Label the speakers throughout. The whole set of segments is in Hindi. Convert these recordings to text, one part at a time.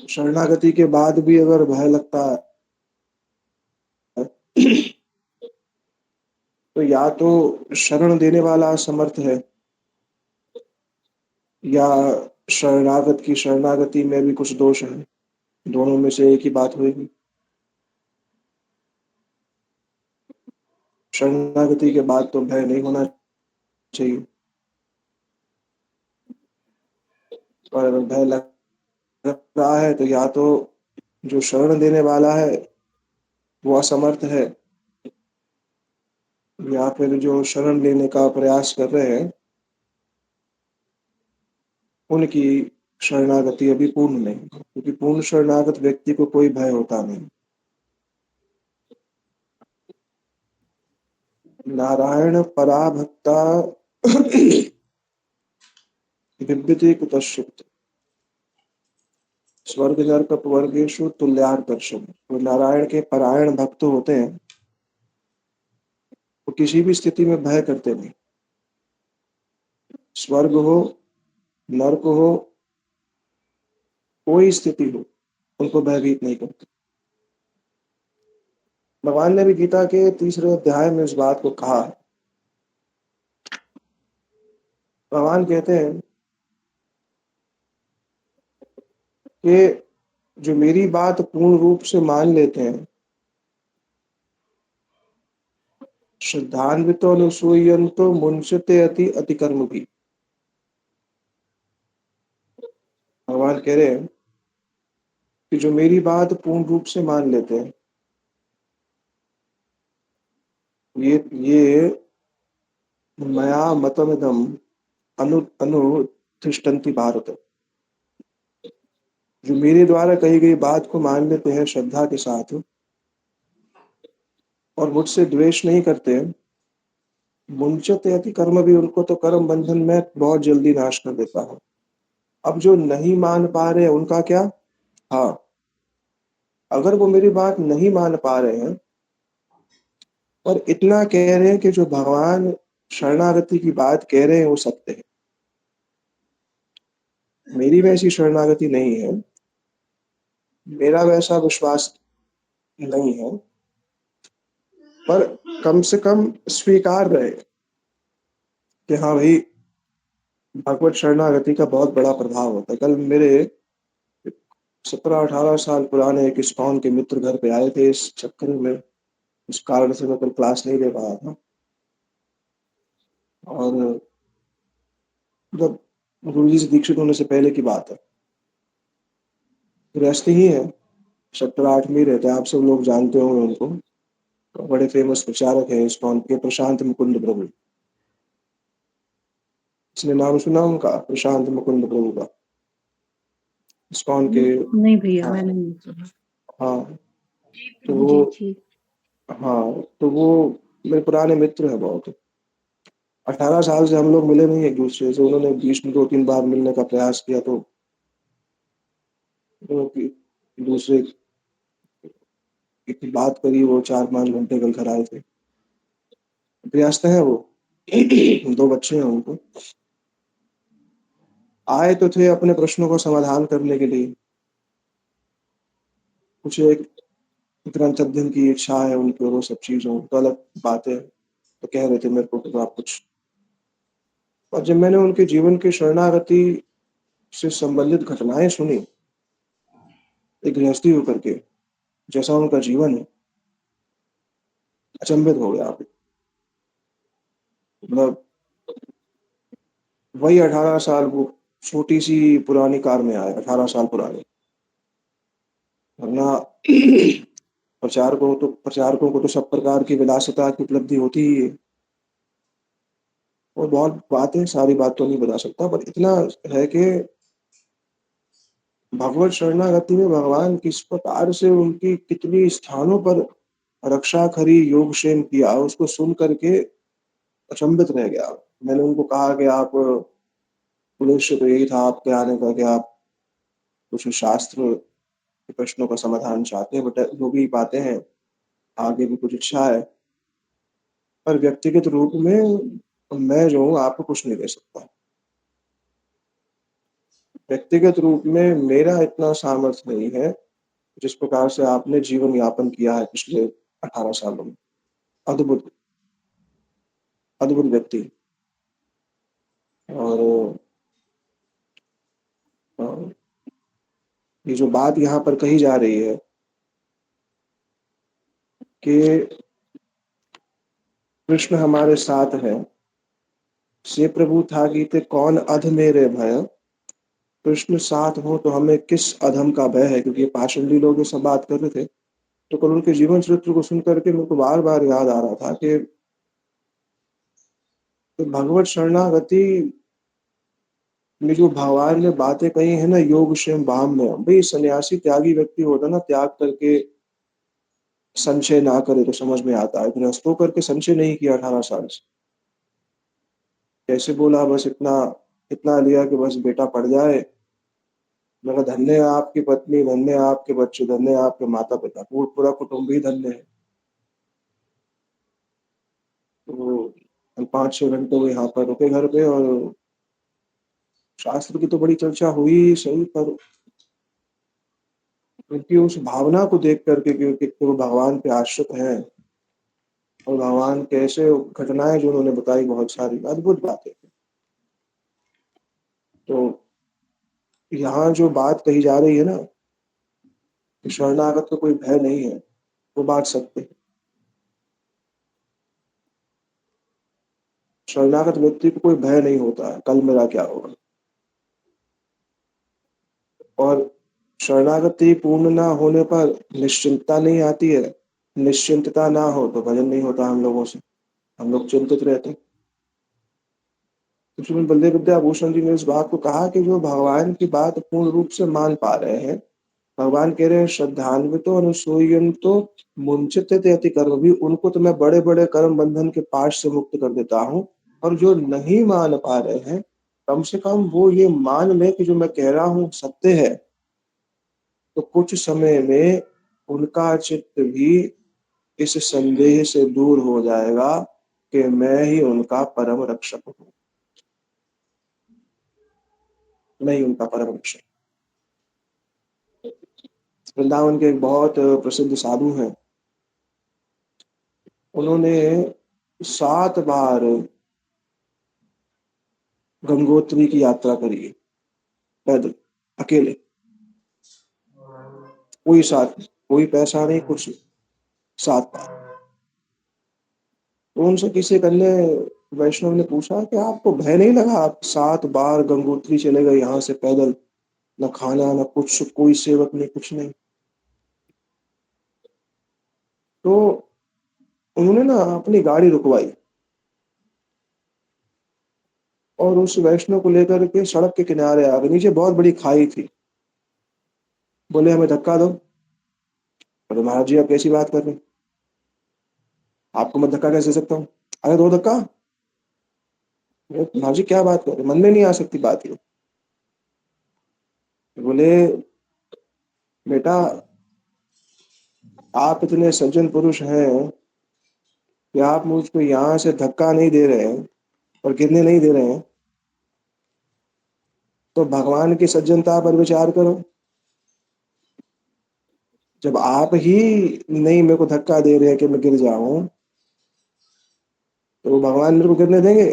Speaker 1: शरणागति के बाद भी अगर भय लगता है, तो या तो शरण देने वाला असमर्थ है, या शरणागत की शरणागति में भी कुछ दोष है। दोनों में से एक ही बात होगी। शरणागति के बाद तो भय नहीं होना चाहिए, और अगर भय लग रहा है तो या तो जो शरण देने वाला है वो असमर्थ है, या फिर जो शरण लेने का प्रयास कर रहे हैं उनकी शरणागति अभी पूर्ण नहीं, क्योंकि पूर्ण शरणागत व्यक्ति को कोई भय होता नहीं। नारायण पराभक्ता बिभ्यते कुतश्चित् स्वर्ग नरक वर्गेषु तुल्यार्कर्षम्। जो नारायण के परायण भक्त होते हैं वो किसी भी स्थिति में भय करते नहीं। स्वर्ग हो, नर्क हो, कोई स्थिति हो, उनको भयभीत नहीं करते। भगवान ने भी गीता के तीसरे अध्याय में इस बात को कहा है। भगवान कहते हैं कि जो मेरी बात पूर्ण रूप से मान लेते हैं, श्रद्धान्वितो अनुसूयन्तो मुंचते अति अतिकर्म भी। भगवान कह रहे हैं कि जो मेरी बात पूर्ण रूप से मान लेते हैं, ये मया मतमिदम अनुतिष्ठन्ति भारत। जो मेरे द्वारा कही गई बात को मान लेते हैं श्रद्धा के साथ और मुझसे द्वेष नहीं करते, मुंचते अति कर्म भी, उनको तो कर्म बंधन में बहुत जल्दी नाश कर देता है। अब जो नहीं मान पा रहे हैं उनका क्या? हाँ, अगर वो मेरी बात नहीं मान पा रहे हैं और इतना कह रहे हैं कि जो भगवान शरणागति की बात कह रहे हैं वो सत्य है, मेरी वैसी शरणागति नहीं है, मेरा वैसा विश्वास नहीं है, पर कम से कम स्वीकार रहे कि हाँ भाई, भगवत शरणागति का बहुत बड़ा प्रभाव होता है। कल मेरे 17-18 साल पुराने एक इस्कॉन के मित्र घर पे आए थे। इस चक्कर में, इस कारण से मैं कल क्लास नहीं ले पाया था। और जब गुरु जी से दीक्षित होने से पहले की बात है, गृहस्थ ही है, सेक्टर 8 में ही रहते हैं, आप सब लोग जानते होंगे उनको। तो बड़े फेमस प्रचारक है इस्कॉन के, प्रशांत मुकुंद प्रभु। इसने नाम सुना उनका, प्रशांत मुकुंद प्रभु का? इस्कॉन के।
Speaker 2: नहीं भैया,
Speaker 1: हाँ,
Speaker 2: मैंने नहीं सुना।
Speaker 1: हाँ। तो वो,
Speaker 2: जी जी।
Speaker 1: हाँ, तो वो मेरे पुराने मित्र है बहुत। 18 साल से हम लोग मिले नहीं एक दूसरे से। उन्होंने बीच में 2-3 बार मिलने का प्रयास किया, तो वो दूसरे की बात करी, वो 4-5 घंटे कल घर आए थे। गृहस्थ है वो, 2 बच्चे हैं उनको। आए तो थे अपने प्रश्नों का समाधान करने के लिए। कुछ एक ग्रंथ अध्ययन की इच्छा है उनकी, और वो सब चीज़ों तो अलग बात है। तो कह रहे थे मेरे को कि आप कुछ, और जब मैंने उनके जीवन की शरणागति से संबंधित घटनाएँ सुनी, एक गृहस्थी होकर के जैसा उनका जीवन है, अचंभित हो गया आप। मतलब वही 18 साल, वो छोटी-सी पुरानी कार में आए, 18 साल पुरानी। वरना प्रचारकों को तो सब प्रकार की विलासिता की उपलब्धि होती ही है। और बहुत बातें, सारी बात तो नहीं बता सकता, पर इतना है कि भगवत शरणागति में भगवान किस प्रकार से उनकी कितनी स्थानों पर रक्षा करी, योगक्षेम किया, उसको सुन करके अचंभित रह गया। मैंने उनको कहा कि आप, उद्देश्य तो यही था आपके आने का कि आप कुछ शास्त्र के प्रश्नों का समाधान चाहते हैं, बट जो भी बातें हैं, आगे भी कुछ इच्छा है, पर व्यक्तिगत रूप में मैं जो हूँ आपको कुछ नहीं दे सकता। व्यक्तिगत रूप में मेरा इतना सामर्थ्य नहीं है, जिस प्रकार से आपने जीवन यापन किया है पिछले 18 सालों में। अद्भुत, अद्भुत व्यक्ति। और अ, ये जो बात यहाँ पर कही जा रही है कि कृष्ण हमारे साथ है, से प्रभु था गीते कौन अध मेरे भय। कृष्ण साथ हो तो हमें किस अधम का भय है, क्योंकि ये पाषंडी लोग ये सब बात कर रहे थे। तो कल उनके जीवन चरित्र को सुन करके मेरे को बार-बार याद आ रहा था कि तो भगवत शरणागति में जो भगवान ने बातें कही है ना, योग क्षेम वाम में, भाई सन्यासी त्यागी व्यक्ति होता ना, त्याग करके संचय ना करे तो समझ में आता है। गृहस्थ होकर के संचय नहीं किया 18 साल से। कैसे बोला बस इतना इतना लिया कि बस बेटा पढ़ जाए। मैं कहा धन्य है आपकी पत्नी, धन्य है आपके बच्चे, धन्य है आपके माता-पिता, पूरा कुटुंब ही धन्य है। तो हम 5-6 घंटे वो यहाँ पर रुके घर पे, और शास्त्र की तो बड़ी चर्चा हुई सही, पर उनकी उस भावना को देख कर के कि वो भगवान पे आश्रित हैं, और भगवान कैसे घटनाएँ जो उन्होंने बताई बहुत सारी अद्भुत बातें। तो यहाँ जो बात कही जा रही है ना, कि शरणागत को कोई भय नहीं है, वो बात सत्य है। शरणागत व्यक्ति को कोई भय नहीं होता है, कल मेरा क्या होगा? और शरणागति पूर्ण ना होने पर निश्चिंतता नहीं आती है। निश्चिंतता ना हो तो भजन नहीं होता हम लोगों से, हम लोग चिंतित रहते हैं। तो श्रीमद् बलदेव विद्याभूषण जी ने इस बात को कहा कि जो भगवान की बात पूर्ण रूप से मान पा रहे हैं, भगवान कह रहे हैं श्रद्धान्वितो अनुसूयन्तो मुंचते अति कर्म भी, उनको तो मैं बड़े-बड़े कर्म बंधन के पाश से मुक्त कर देता हूँ। और जो नहीं मान पा रहे हैं, कम से कम वो ये मान लें कि जो मैं कह रहा हूँ सत्य है, तो कुछ समय में उनका चित्त भी इस संदेह से दूर हो जाएगा कि मैं ही उनका परम रक्षक हूँ, मैं ही उनका परम रक्षक। वृंदावन के एक बहुत प्रसिद्ध साधु हैं, उन्होंने 7 बार गंगोत्री की यात्रा करी है, पैदल, अकेले, कोई साथ नहीं, कोई पैसा नहीं, कुछ नहीं, 7 बार। तो उनसे किसी एक अन्य वैष्णव ने पूछा कि आपको भय नहीं लगा, आप 7 बार गंगोत्री चले गए यहाँ से पैदल, ना खाना, ना कुछ, कोई सेवक नहीं, कुछ नहीं। तो उन्होंने ना अपनी गाड़ी रुकवाई, और उस वैष्णव को लेकर के सड़क के किनारे आ गए, नीचे बहुत बड़ी खाई थी। बोले हमें धक्का दो। बोले महाराज जी आप कैसी बात कर रहे हैं? आपको मैं धक्का कैसे दे सकता हूँ? अरे दो धक्का। बोले, महाराज जी क्या बात कर रहे हैं? मन में नहीं आ सकती बात ये। बोले बेटा आप इतने सज्जन पुरुष हैं कि आप मुझको यहाँ से धक्का नहीं दे रहे हैं और गिरने नहीं दे रहे हैं, तो भगवान की सज्जनता पर विचार करो। जब आप ही नहीं मेरे को धक्का दे रहे हैं कि मैं गिर जाऊं, तो वो भगवान मेरे को गिरने देंगे?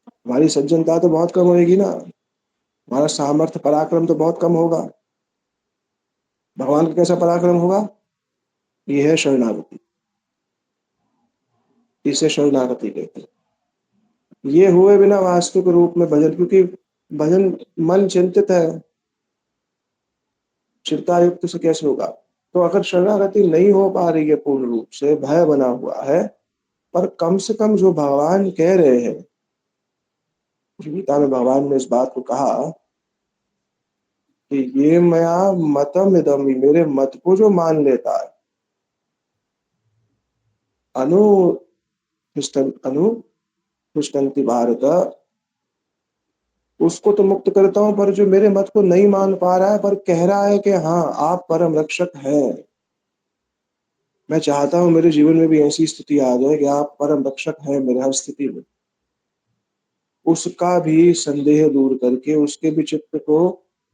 Speaker 1: हमारी सज्जनता तो बहुत कम होएगी ना, हमारा सामर्थ्य पराक्रम तो बहुत कम होगा। भगवान का कैसा पराक्रम होगा? ये है शरणागति, इसे शरणागति कहते हैं। ये हुए बिना वास्तविक रूप में भजन, क्योंकि भजन मन चिंतित है, चिंता युक्त से कैसे होगा? तो अगर शरणागति नहीं हो पा रही है पूर्ण रूप से, भय बना हुआ है, पर कम से कम जो भगवान कह रहे हैं, गीता में भगवान ने इस बात को कहा कि ये मया मतम इदम, मेरे मत को जो मान लेता है, अनु अनु तिष्ठन्ति भारत, उसको तो मुक्त करता हूँ, पर जो मेरे मत को नहीं मान पा रहा है पर कह रहा है कि हाँ आप परम रक्षक हैं, मैं चाहता हूँ मेरे जीवन में भी ऐसी स्थिति आ जाए कि आप परम रक्षक हैं मेरे हर स्थिति में। उसका भी संदेह दूर करके, उसके भी चित्त को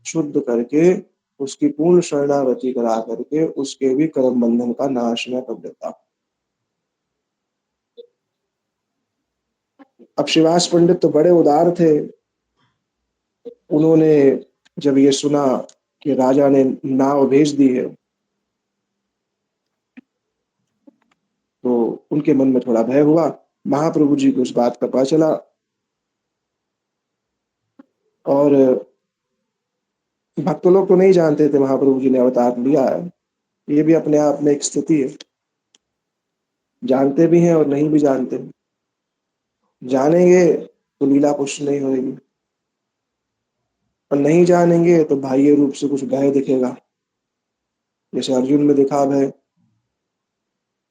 Speaker 1: शुद्ध करके, उसकी पूर्ण शरणागति करा करके, उसके भी कर्म बंधन का नाश मैं कर देता हूँ। अब शिवास पंडित तो बड़े उदार थे। उन्होंने जब ये सुना कि राजा ने नाव भेज दी है, तो उनके मन में थोड़ा भय हुआ। महाप्रभु जी को उस बात का पता चला, और भक्त लोग तो नहीं जानते थे महाप्रभु जी ने अवतार लिया है। ये भी अपने आप में एक स्थिति है, जानते भी हैं और नहीं भी जानते। जानेंगे तो लीला पुष्ट नहीं होगी, और नहीं जानेंगे तो बाह्य रूप से कुछ भय दिखेगा, जैसे अर्जुन में दिखा भय,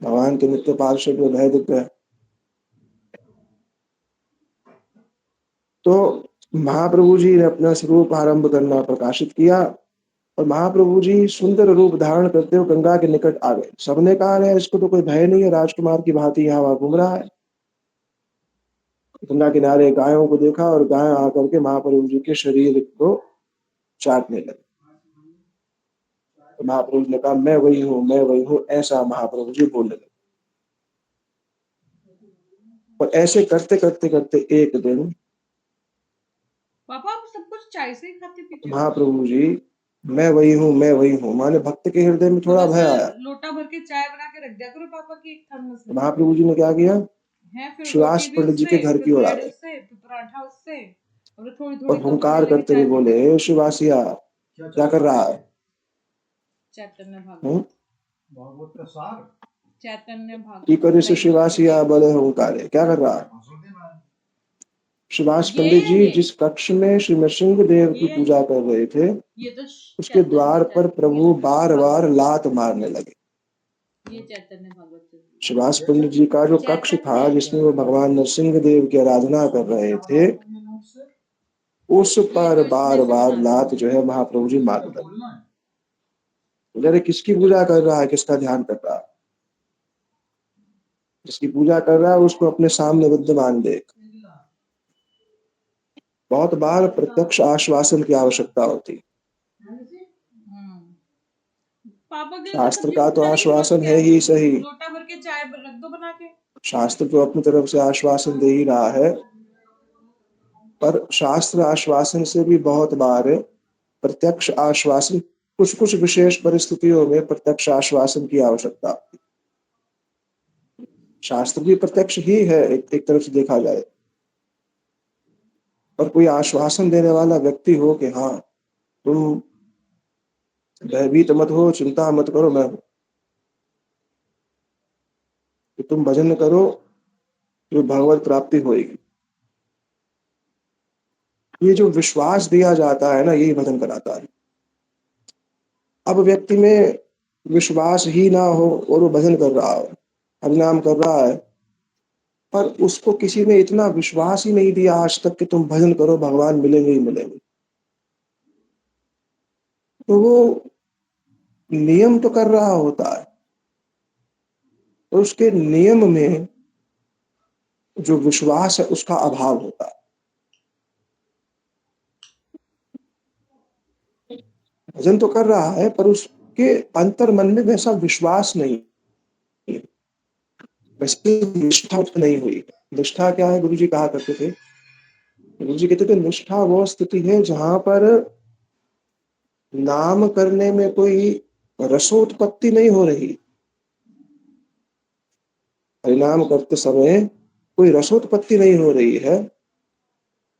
Speaker 1: भगवान के नित्य पार्षद में भय दिख गया। तो महाप्रभु जी ने अपना स्वरूप आरंभ करना प्रकाशित किया, और महाप्रभु जी सुंदर रूप धारण करते हुए गंगा के निकट आ गए। सबने कहा है इसको तो कोई भय नहीं है, राजकुमार की भांति यहाँ वहां घूम रहा है। गंगा किनारे गायों को देखा, और गाय आकर के महाप्रभु जी के शरीर को चाटने लगे। तो महाप्रभु जी ने कहा मैं वही हूँ, मैं वही हूँ, ऐसा महाप्रभु जी बोलने लगे। और ऐसे करते करते करते एक दिन
Speaker 2: पापा आप सब कुछ चाय से ही खाते पीते हो?
Speaker 1: महाप्रभु जी मैं वही हूँ, मैं वही हूँ, माने भक्त के हृदय में थोड़ा भय आया।
Speaker 2: लोटा भर के चाय बना के रख दिया करो पापा की एक थर्मस
Speaker 1: तो
Speaker 2: में।
Speaker 1: महाप्रभु जी ने क्या किया,
Speaker 2: है फिर
Speaker 1: शिवास
Speaker 2: रोटी भी
Speaker 1: पंडित जी
Speaker 2: उससे,
Speaker 1: के घर
Speaker 2: फिर
Speaker 1: की ओर आ
Speaker 2: ब्रेड
Speaker 1: गए,
Speaker 2: उससे, फिर पराठा उससे, और थोड़ी
Speaker 1: और
Speaker 2: थोड़ी कप में ले
Speaker 1: हुंकार
Speaker 2: लेके
Speaker 1: करते हुए
Speaker 2: चाय
Speaker 1: बोले,
Speaker 2: पीते।
Speaker 1: "ए शिवासिया, क्या कर रहा है?
Speaker 2: चैतन्य
Speaker 1: हम्म?
Speaker 2: भागवत, भागवत का सार, चैतन्य
Speaker 1: की
Speaker 2: भागवत
Speaker 1: करे से
Speaker 2: नहीं
Speaker 1: शिवासिया बोले हुंकारे, क्या कर रहा है?" शिवास
Speaker 2: ये
Speaker 1: पंडित
Speaker 2: है
Speaker 1: जी
Speaker 2: ये
Speaker 1: जिस कक्ष में श्री नृसिंह देव की
Speaker 2: ये है
Speaker 1: पूजा कर रहे थे,
Speaker 2: ये तो
Speaker 1: उसके
Speaker 2: चैतन्य
Speaker 1: द्वार पर प्रभु बार बार
Speaker 2: भागवत,
Speaker 1: लात मारने लगे।
Speaker 2: ये चैतन्य भागवत से।
Speaker 1: शिवास पंडित जी का जो कक्ष था,
Speaker 2: चैतन्य
Speaker 1: जिसमें वो भगवान नरसिंह देव की आराधना कर रहे थे, उस
Speaker 2: ये
Speaker 1: पर
Speaker 2: तो
Speaker 1: बार
Speaker 2: इसमें से
Speaker 1: बार
Speaker 2: बनाते
Speaker 1: लात
Speaker 2: हैं।
Speaker 1: जो है महाप्रभु जी मारने लगे। अरे किसकी पूजा कर रहा है, किसका ध्यान कर रहा है? जिसकी पूजा कर रहा है उसको अपने सामने विद्यमान देख। बहुत बार प्रत्यक्ष आश्वासन की आवश्यकता होती।
Speaker 2: पापा के लिए तो
Speaker 1: शास्त्र
Speaker 2: सब्जी
Speaker 1: का
Speaker 2: बन
Speaker 1: तो
Speaker 2: जाएगी, बस
Speaker 1: आश्वासन
Speaker 2: क्या
Speaker 1: है
Speaker 2: है,
Speaker 1: ही सही,
Speaker 2: लोटा भर के चाय रख दो बना के।
Speaker 1: शास्त्र तो अपनी तरफ से आश्वासन दे ही रहा है, पर शास्त्र आश्वासन से भी बहुत बार प्रत्यक्ष आश्वासन, कुछ कुछ विशेष परिस्थितियों में प्रत्यक्ष आश्वासन की आवश्यकता। शास्त्र भी प्रत्यक्ष ही है एक तरफ से देखा जाए, पर कोई आश्वासन देने वाला व्यक्ति हो कि हाँ तुम भयभीत मत हो, चिंता मत करो, मैं हूं, कि तुम भजन करो, जो भगवत प्राप्ति होगी। ये जो विश्वास दिया जाता है ना, यही भजन कराता है। अब व्यक्ति में विश्वास ही ना हो और वो भजन कर रहा हो, हरिनाम कर रहा है, पर उसको किसी ने इतना विश्वास ही नहीं दिया आज तक कि तुम भजन करो, भगवान मिलेंगे ही मिलेंगे, तो वो नियम तो कर रहा होता है, तो उसके नियम में जो विश्वास है उसका अभाव होता है। भजन तो कर रहा है पर उसके अंतर मन में वैसा विश्वास नहीं, वैसे निष्ठा उसमें नहीं हुई। निष्ठा क्या है, गुरु जी कहा करते थे, गुरु जी कहते थे निष्ठा वो स्थिति है जहां पर नाम करने में कोई रसोत्पत्ति नहीं हो रही। हरिनाम करते समय कोई रसोत्पत्ति नहीं हो रही है,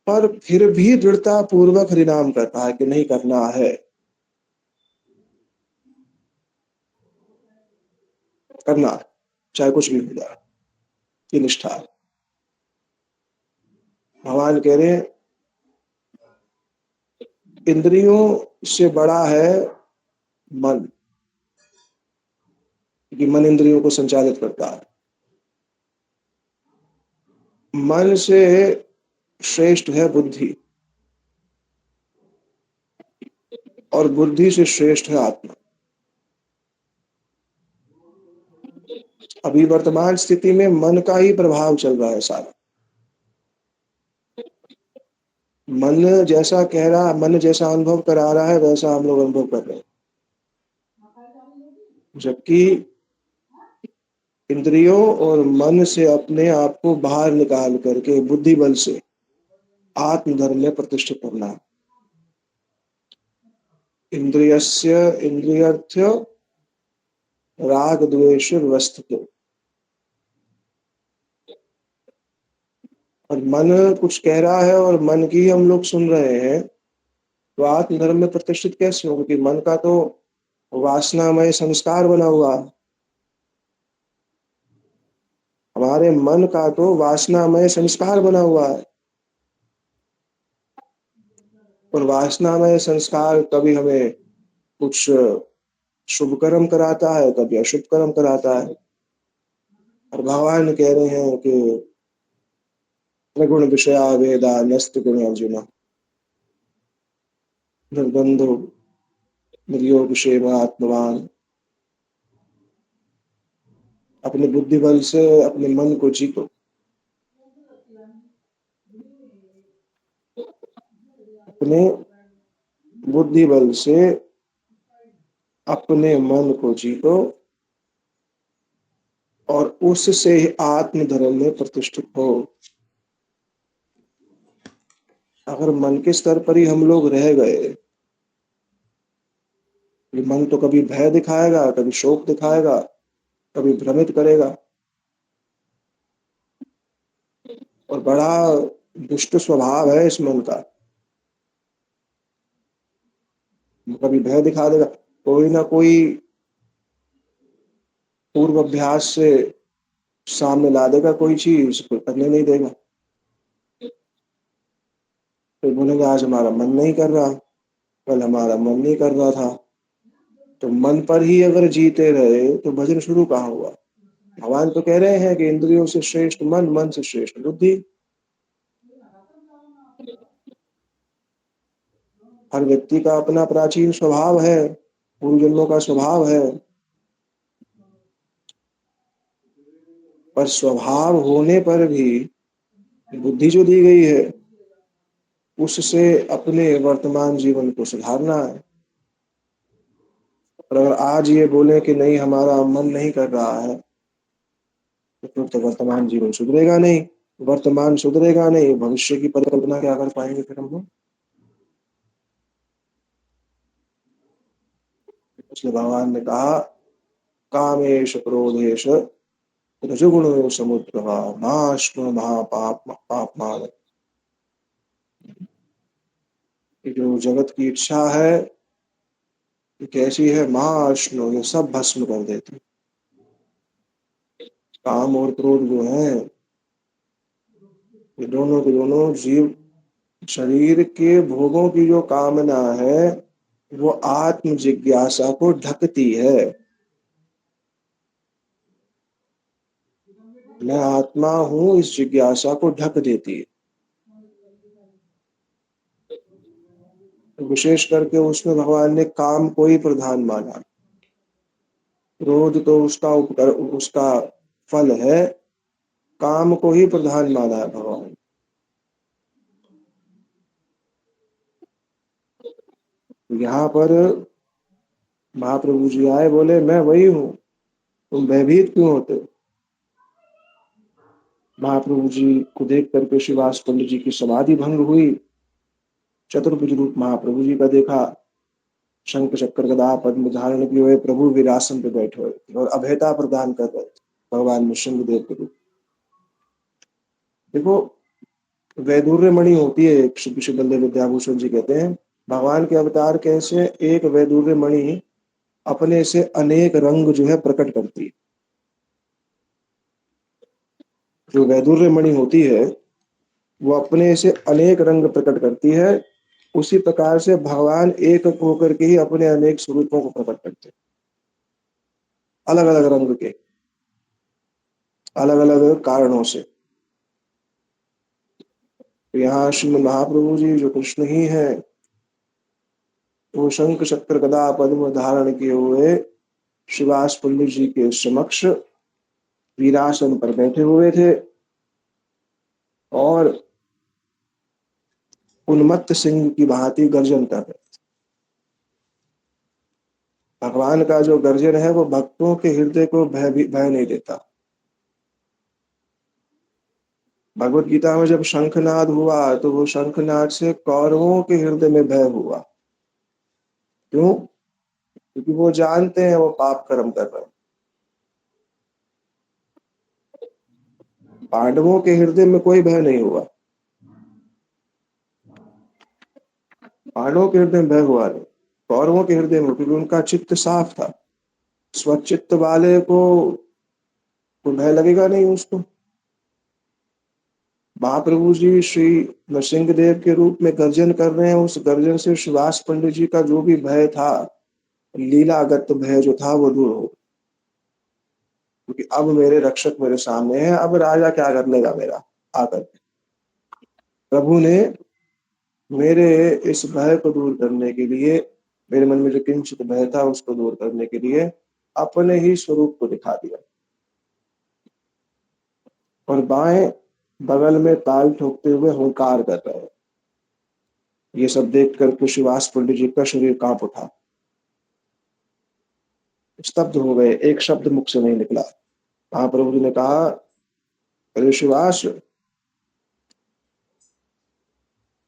Speaker 1: पर फिर भी दृढ़ता पूर्वक हरिनाम करता है कि नहीं करना है, करना है, चाहे कुछ भी हो जाए, ये निष्ठा है। भगवान कह रहे हैं इंद्रियों से बड़ा है मन, क्योंकि मन इंद्रियों को संचालित करता है। मन से श्रेष्ठ है बुद्धि, और बुद्धि से श्रेष्ठ है आत्मा। अभी वर्तमान स्थिति में मन का ही प्रभाव चल रहा है सारा। मन जैसा कह रहा, मन जैसा अनुभव करा रहा है वैसा हम लोग अनुभव कर रहे हैं। जबकि इंद्रियों और मन से अपने आप को बाहर निकाल करके बुद्धि बल से आत्मधर्म में प्रतिष्ठित करना है। इंद्रियस्य इंद्रियर्थ्य राग द्वेष व्यवस्थित। और मन कुछ कह रहा है और मन की ही हम लोग सुन रहे हैं, तो आत्मधर्म में प्रतिष्ठित कैसे हो? क्योंकि मन का तो वासनामय संस्कार बना हुआ है। हमारे मन का तो वासनामय संस्कार बना हुआ है, और वासनामय संस्कार कभी हमें कुछ शुभ कर्म कराता है, कभी अशुभ कर्म कराता है। और भगवान कह रहे हैं कि त्रिगुण विषया वेदा नस्त गुण अर्जुन निर्बंधो निर्योग क्षेम आत्मवान। अपने बुद्धि बल से अपने मन को जीतो। अपने बुद्धि बल से अपने मन को जीतो और उससे ही आत्मधर्म में प्रतिष्ठित हो। अगर मन के स्तर पर ही हम लोग रह गए, ये मन तो कभी भय दिखाएगा, कभी शोक दिखाएगा, कभी भ्रमित करेगा, और बड़ा दुष्ट स्वभाव है इस मन का। कभी भय दिखा देगा, कोई ना कोई पूर्व अभ्यास से सामने ला देगा कोई चीज, उसको करने नहीं देगा। फिर बोलेगा आज हमारा मन नहीं कर रहा, कल हमारा मन नहीं कर रहा था। तो मन पर ही अगर जीते रहे तो भजन शुरू कहाँ हुआ? भगवान तो कह रहे हैं कि इंद्रियों से श्रेष्ठ मन, मन से श्रेष्ठ बुद्धि। हर व्यक्ति का अपना प्राचीन स्वभाव है, पूर्व जन्मों का स्वभाव है, पर स्वभाव होने पर भी बुद्धि जो दी गई है उससे अपने वर्तमान जीवन को सुधारना है। और अगर आज ये बोले कि नहीं हमारा मन नहीं कर रहा है, तो फिर तो वर्तमान जीवन सुधरेगा नहीं। वर्तमान सुधरेगा नहीं, भविष्य की परिकल्पना क्या कर पाएंगे फिर हम लोग? इसलिए भगवान ने कहा कामेश क्रोधेश रजोगुण समुद्र नाश्नु महापाप पापमान। कि जो जगत की इच्छा है ये कैसी है, महाअश्नु, ये सब भस्म कर देती। काम और क्रोध जो है, ये दोनों के दोनों जीव शरीर के भोगों की जो कामना है वो आत्म जिज्ञासा को ढकती है। मैं आत्मा हूं इस जिज्ञासा को ढक देती है। विशेष करके उसमें भगवान ने काम को ही प्रधान माना। क्रोध तो उसका फल है, काम को ही प्रधान माना है भगवान। यहाँ पर महाप्रभु जी आए, बोले मैं वही हूँ, तुम भयभीत क्यों होते हो? महाप्रभु जी को देख करके श्रीवास पंडित जी की समाधि भंग हुई। चतुर्भुज रूप महाप्रभु जी का देखा, शंख चक्र गदा पद्म धारण किए हुए प्रभु वीरासन पे बैठे हुए थे और अभयता प्रदान कर रहे थे भगवान नृसिंहदेव के रूप। देखो, वैदुर्य मणि होती है एक, श्री कृष्ण बल्देव विद्याभूषण जी कहते हैं भगवान के अवतार कैसे एक वैदुर्य मणि अपने से अनेक रंग जो है प्रकट करती है। जो वैदुर्य मणि होती है वो अपने से अनेक रंग प्रकट करती है। उसी प्रकार से भगवान एक होकर के ही अपने अनेक स्वरूपों को प्रकट करते हैं, अलग अलग रंग के, अलग अलग कारणों से। तो यहाँ श्री महाप्रभु जी जो कृष्ण ही है, वो शंख चक्र गदा पद्म धारण किए हुए शिवास पंडित जी के समक्ष वीरासन पर बैठे हुए थे। और उन्मत्त सिंह की भांति गर्जन कर रहे। भगवान का जो गर्जन है वो भक्तों के हृदय को भय नहीं देता। भगवत गीता में जब शंखनाद हुआ तो वो शंखनाद से कौरवों के हृदय में भय हुआ। क्यों? क्योंकि वो जानते हैं वो पाप कर्म कर रहे हैं। पांडवों के हृदय में कोई भय नहीं हुआ। पांडवों के हृदय में भय हुआ नहीं, कौरवों के हृदय में, क्योंकि उनका चित्त साफ था। स्वचित्त वाले को तो भय लगेगा नहीं उसको। महाप्रभु जी श्री नृसिंहदेव के रूप में गर्जन कर रहे हैं। उस गर्जन से सुभाष पंडित जी का जो भी भय था, लीलागत भय जो था, वो दूर हो। क्योंकि अब मेरे रक्षक मेरे सामने है, अब राजा क्या कर लेगा मेरा आकर। प्रभु ने मेरे इस भय को दूर करने के लिए, मेरे मन में जो किंचित भय था उसको दूर करने के लिए अपने ही स्वरूप को दिखा दिया। और बाएं बगल में ताल ठोकते हुए हुंकार कर रहे हैं। ये सब देख कर कृषिवास पंडित जी का शरीर कांप उठा, स्तब्ध हो गए, एक शब्द मुख से नहीं निकला। महाप्रभु जी ने कहा, ऋषिवास,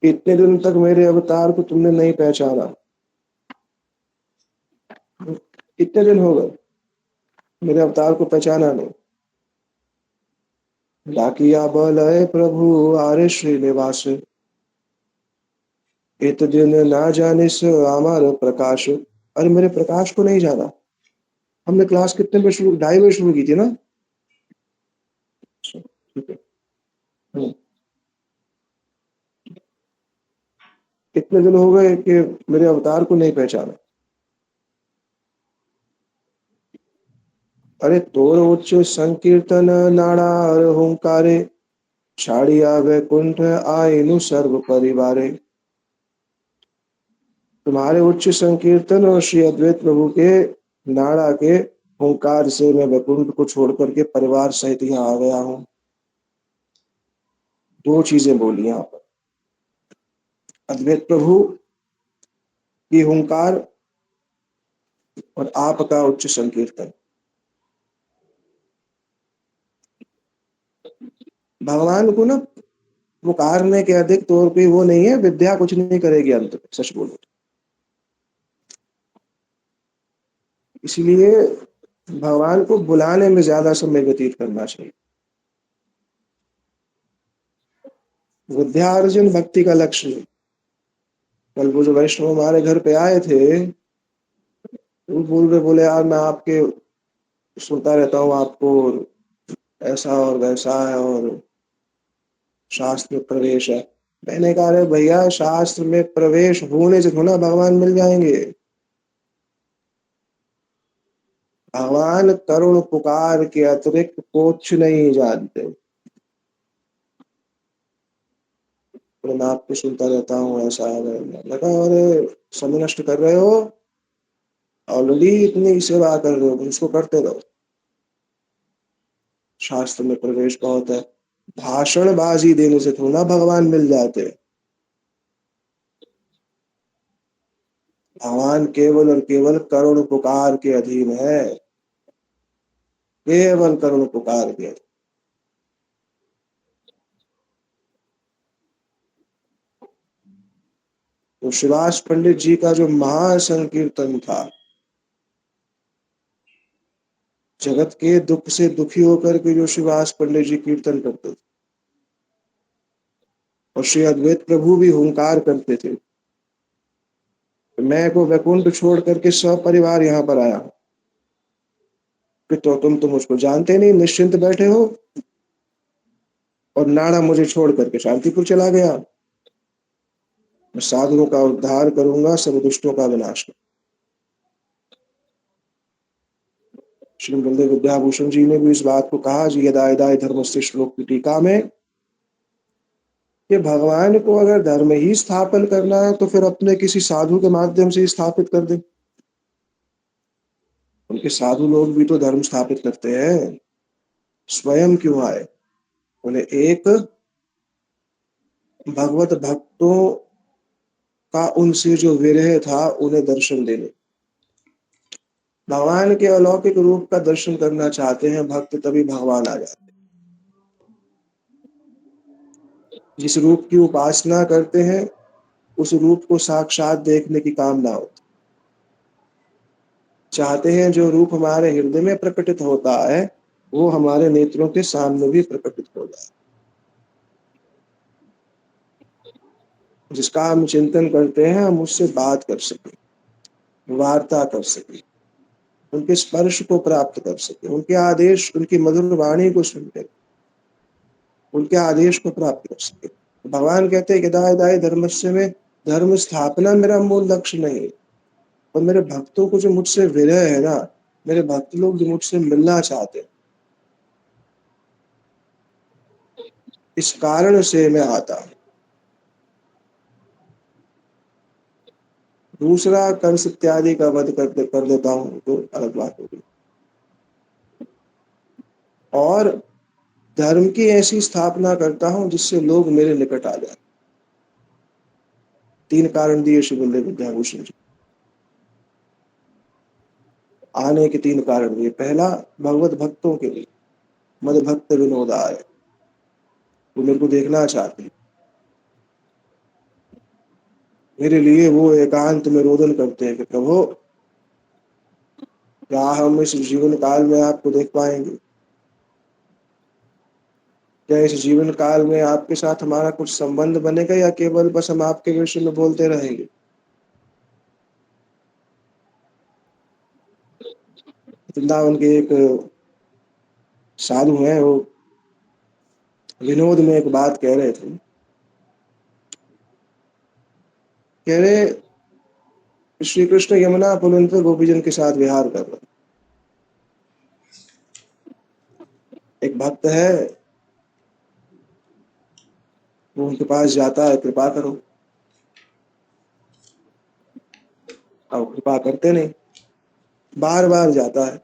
Speaker 1: इतने दिन तक मेरे अवतार को तुमने नहीं पहचाना। इतने दिन हो गए मेरे अवतार को पहचाना नहीं। डाकिया बलय प्रभु आरे श्रीनिवास, इत दिन ना जानिस अमर प्रकाश। अरे मेरे प्रकाश को नहीं जाना। हमने क्लास कितने बजे शुरू, 2:30 बजे शुरू की थी ना। ठीक है। हम्म। इतने दिन हो गए कि मेरे अवतार को नहीं पहचाना। अरे तोर उच्च संकीर्तन नाड़ा और हुंकारे, छाड़िया वैकुंठ आइनु सर्व परिवारे। तुम्हारे उच्च संकीर्तन और श्री अद्वैत प्रभु के नाड़ा के हुंकार से मैं वैकुंठ को छोड़ करके परिवार सहित यहाँ आ गया हूँ। दो चीजें बोली यहाँ पर, अद्वैत प्रभु की हुंकार और आपका उच्च संकीर्तन। भगवान को ना पुकारने के अधिक तौर पे वो नहीं है, विद्या कुछ नहीं करेगी अंत में, सच बोलो। इसलिए भगवान को बुलाने में ज्यादा समय व्यतीत करना चाहिए। विद्यार्जन भक्ति का लक्ष्य है। कल वो जो वैष्णव हमारे घर पे आए थे, वो बोल रहे, बोले यार मैं आपके सुनता रहता हूँ, आपको ऐसा और वैसा है और शास्त्र में प्रवेश है। मैंने कहा, अरे भैया, शास्त्र में प्रवेश होने से थोड़ा भगवान मिल जाएंगे। भगवान करुण पुकार के अतिरिक्त कुछ नहीं जानते। तो मैं आपको सुनता रहता हूँ, ऐसा है। लगा, अरे समय नष्ट कर रहे हो, ऑलरेडी इतनी सेवा कर रहे हो, उसको करते रहो। शास्त्र में प्रवेश बहुत है। भाषणबाजी देने से थोड़ा भगवान मिल जाते। भगवान केवल और केवल करुण पुकार के अधीन है, केवल करुण पुकार के। तो शिवास पंडित जी का जो महासंकीर्तन था, जगत के दुख से दुखी होकर के जो शिवास पंडित जी कीर्तन करते थे, और श्री अद्वैत प्रभु भी हुंकार करते थे, मैं को वैकुंठ छोड़ करके सब परिवार यहाँ पर आया कि तुम तो मुझको जानते नहीं, निश्चिंत बैठे हो, और नाड़ा मुझे छोड़ करके शांतिपुर चला गया। मैं साधुओं का उद्धार करूंगा, सब दुष्टों का विनाश करूंगा। श्री बलदेव विद्याभूषण जी ने भी इस बात को कहा जी, यदा यदा धर्मस्य श्लोक की टीका में, कि भगवान को अगर धर्म ही स्थापन करना है तो फिर अपने किसी साधु के माध्यम से ही स्थापित कर दे। उनके साधु लोग भी तो धर्म स्थापित करते हैं, स्वयं क्यों आए? बोले एक भगवत भक्तों का उनसे जो विरह था उन्हें दर्शन देने। भगवान के अलौकिक रूप का दर्शन करना चाहते हैं भक्त, तभी भगवान आ जाते हैं। जिस रूप की उपासना करते हैं उस रूप को साक्षात देखने की कामना होती। चाहते हैं जो रूप हमारे हृदय में प्रकटित होता है वो हमारे नेत्रों के सामने भी प्रकटित हो जाए। जिसका हम चिंतन करते हैं हम उससे बात कर सकें, वार्ता कर सकें, उनके स्पर्श को प्राप्त कर सकें, उनके आदेश, उनकी मधुर वाणी को सुनकर उनके आदेश को प्राप्त कर सकें। भगवान कहते हैं यदा यदा धर्मस्य में, धर्म स्थापना मेरा मूल लक्ष्य नहीं है, और मेरे भक्तों को जो मुझसे विरह है ना, मेरे भक्त लोग जो मुझसे मिलना चाहते हैं, इस कारण से मैं आता हूँ। दूसरा कंस इत्यादि का वध कर देता हूँ तो अलग बात होगी। और धर्म की ऐसी स्थापना करता हूँ जिससे लोग मेरे निकट आ जाए। 3 कारण दिए श्री बलदेव विद्याभूषण जी। आने के 3 कारण दिए। पहला, भगवत भक्तों के लिए, मद भक्त विनोद आए, वो मेरे को देखना चाहते हैं। मेरे लिए वो एकांत में रोदन करते हैं कि प्रभु क्या हम इस जीवन काल में आपको देख पाएंगे? क्या इस जीवन काल में आपके साथ हमारा कुछ संबंध बनेगा या केवल बस हम आपके विषय में बोलते रहेंगे? वृंदावन के एक साधु हैं, वो विनोद में एक बात कह रहे थे। कह रहे श्री कृष्ण यमुना पुलिन पे गोपीजन के साथ विहार कर रहे। एक भक्त है, वो उनके पास जाता है, कृपा करो। अब कृपा करते नहीं, बार बार जाता है।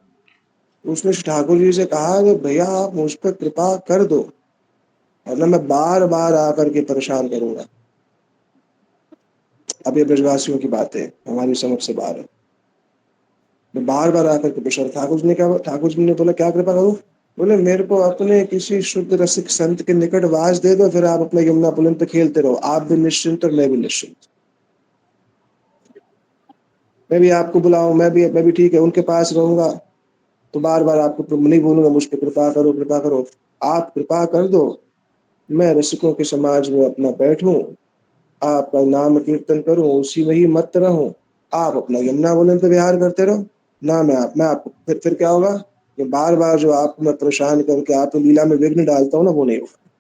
Speaker 1: उसने ठाकुर जी से कहा कि भैया आप मुझ पर कृपा कर दो, वरना मैं बार बार आकर के परेशान करूंगा। अब ये ब्रजवासियों की बातें हमारी समझ से बाहर है। मैं बार बार आकर के परेशान, ठाकुर जी ने बोला क्या कृपा करूं? बोले मेरे को अपने किसी शुद्ध रसिक संत के निकट वास दे दो, फिर आप अपने यमुना पुलिन पे खेलते रहो, आप भी निश्चिंत और मैं भी निश्चिंत। मैं भी आपको बुलाऊं, मैं भी ठीक है उनके पास रहूंगा, तो बार बार आपको नहीं बोलूंगा मुझ पर कृपा करो कृपा करो। आप कृपा कर दो, मैं रसिकों के समाज में अपना बैठूं, आपका नाम कीर्तन करूं, उसी में ही मत रहूं, आप अपना यमुना पुलिन पे विहार करते रहो। ना मैं आपको फिर क्या होगा कि बार बार जो आपको मैं परेशान करके आपकी लीला में विघ्न डालता हूँ ना, वो नहीं होगा।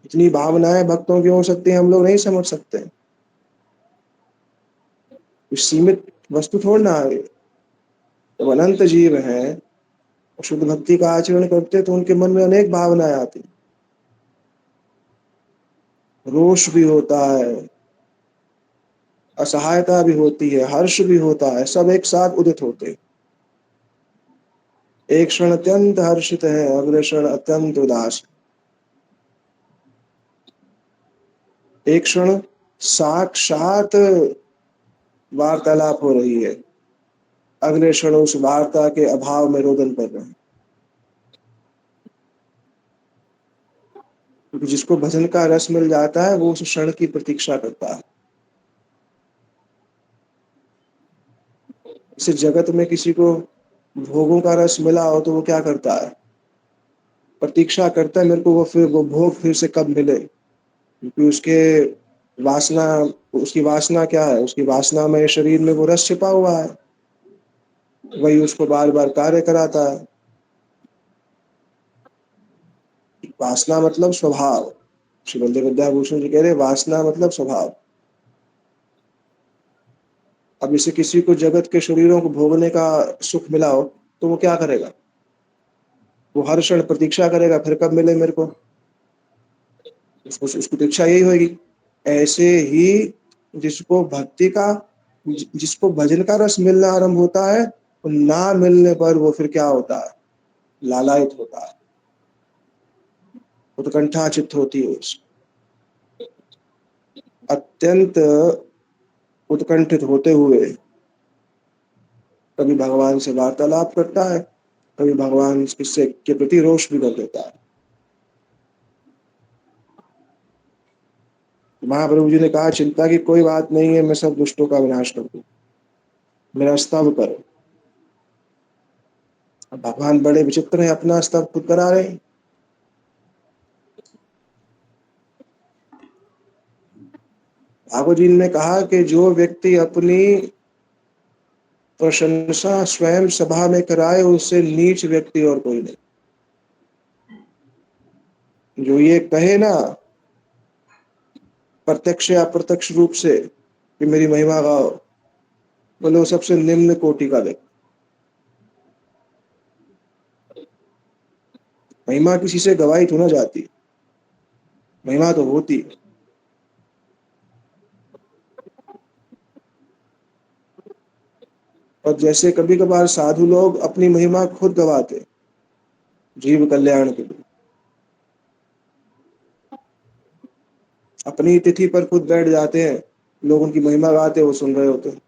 Speaker 1: इतनी भावनाएं भक्तों की हो सकती है, हम लोग नहीं समझ सकते। कुछ सीमित वस्तु थोड़ी ना है। जब अनंत जीव हैं और शुद्ध भक्ति का आचरण करते तो उनके मन में अनेक भावनाएं आती। रोष भी होता है, असहायता भी होती है, हर्ष भी होता है, सब एक साथ उदित होते हैं। एक क्षण अत्यंत हर्षित है, अगले क्षण अत्यंत उदास। एक क्षण साक्षात वार्तालाप हो रही है, अगले क्षण उस वार्ता के अभाव में रोदन कर रहे हैं। क्योंकि जिसको भजन का रस मिल जाता है वो उस क्षण की प्रतीक्षा करता है। इस जगत में किसी को भोगों का रस मिला हो तो वो क्या करता है? प्रतीक्षा करता है, मेरे को वो भोग फिर से कब मिले, क्योंकि वासना उसकी वासना क्या है? उसकी वासना में शरीर में वो रस छिपा हुआ है, वही उसको बार बार कार्य कराता है। वासना मतलब स्वभाव। श्री बलदेव विद्याभूषण जी कह रहे वासना मतलब स्वभाव। अब इसे किसी को जगत के शरीरों को भोगने का सुख मिला हो तो वो क्या करेगा? वो हर क्षण प्रतीक्षा करेगा फिर कब मिले मेरे को, उसकी प्रतीक्षा यही होगी। ऐसे ही जिसको भक्ति का जिसको भजन का रस मिलना आरंभ होता है, तो ना मिलने पर वो फिर क्या होता है? लालायित होता है, उत्कंठा चित्त होती है उसको। अत्यंत उत्कंठित होते हुए कभी भगवान से वार्तालाप करता है, कभी भगवान इससे के प्रति रोष भी कर देता है। महाप्रभु जी ने कहा, चिंता की कोई बात नहीं है, मैं सब दुष्टों का विनाश कर दूं, मेरा स्तव करो। अब भगवान बड़े विचित्र हैं, अपना स्तव खुद करा रहे हैं। ठाकुर जी ने कहा कि जो व्यक्ति अपनी प्रशंसा स्वयं सभा में कराए, उससे नीच व्यक्ति और कोई नहीं। जो ये कहे ना प्रत्यक्ष या अप्रत्यक्ष रूप से कि मेरी महिमा गाओ, बोले वो सबसे निम्न कोटि का व्यक्ति। महिमा किसी से गवाई तो ना जाती, महिमा तो होती है। और जैसे कभी कभार साधु लोग अपनी महिमा खुद गवाते जीव कल्याण के लिए, अपनी तिथि पर खुद बैठ जाते हैं, लोग उनकी महिमा गाते, वो सुन रहे होते हैं।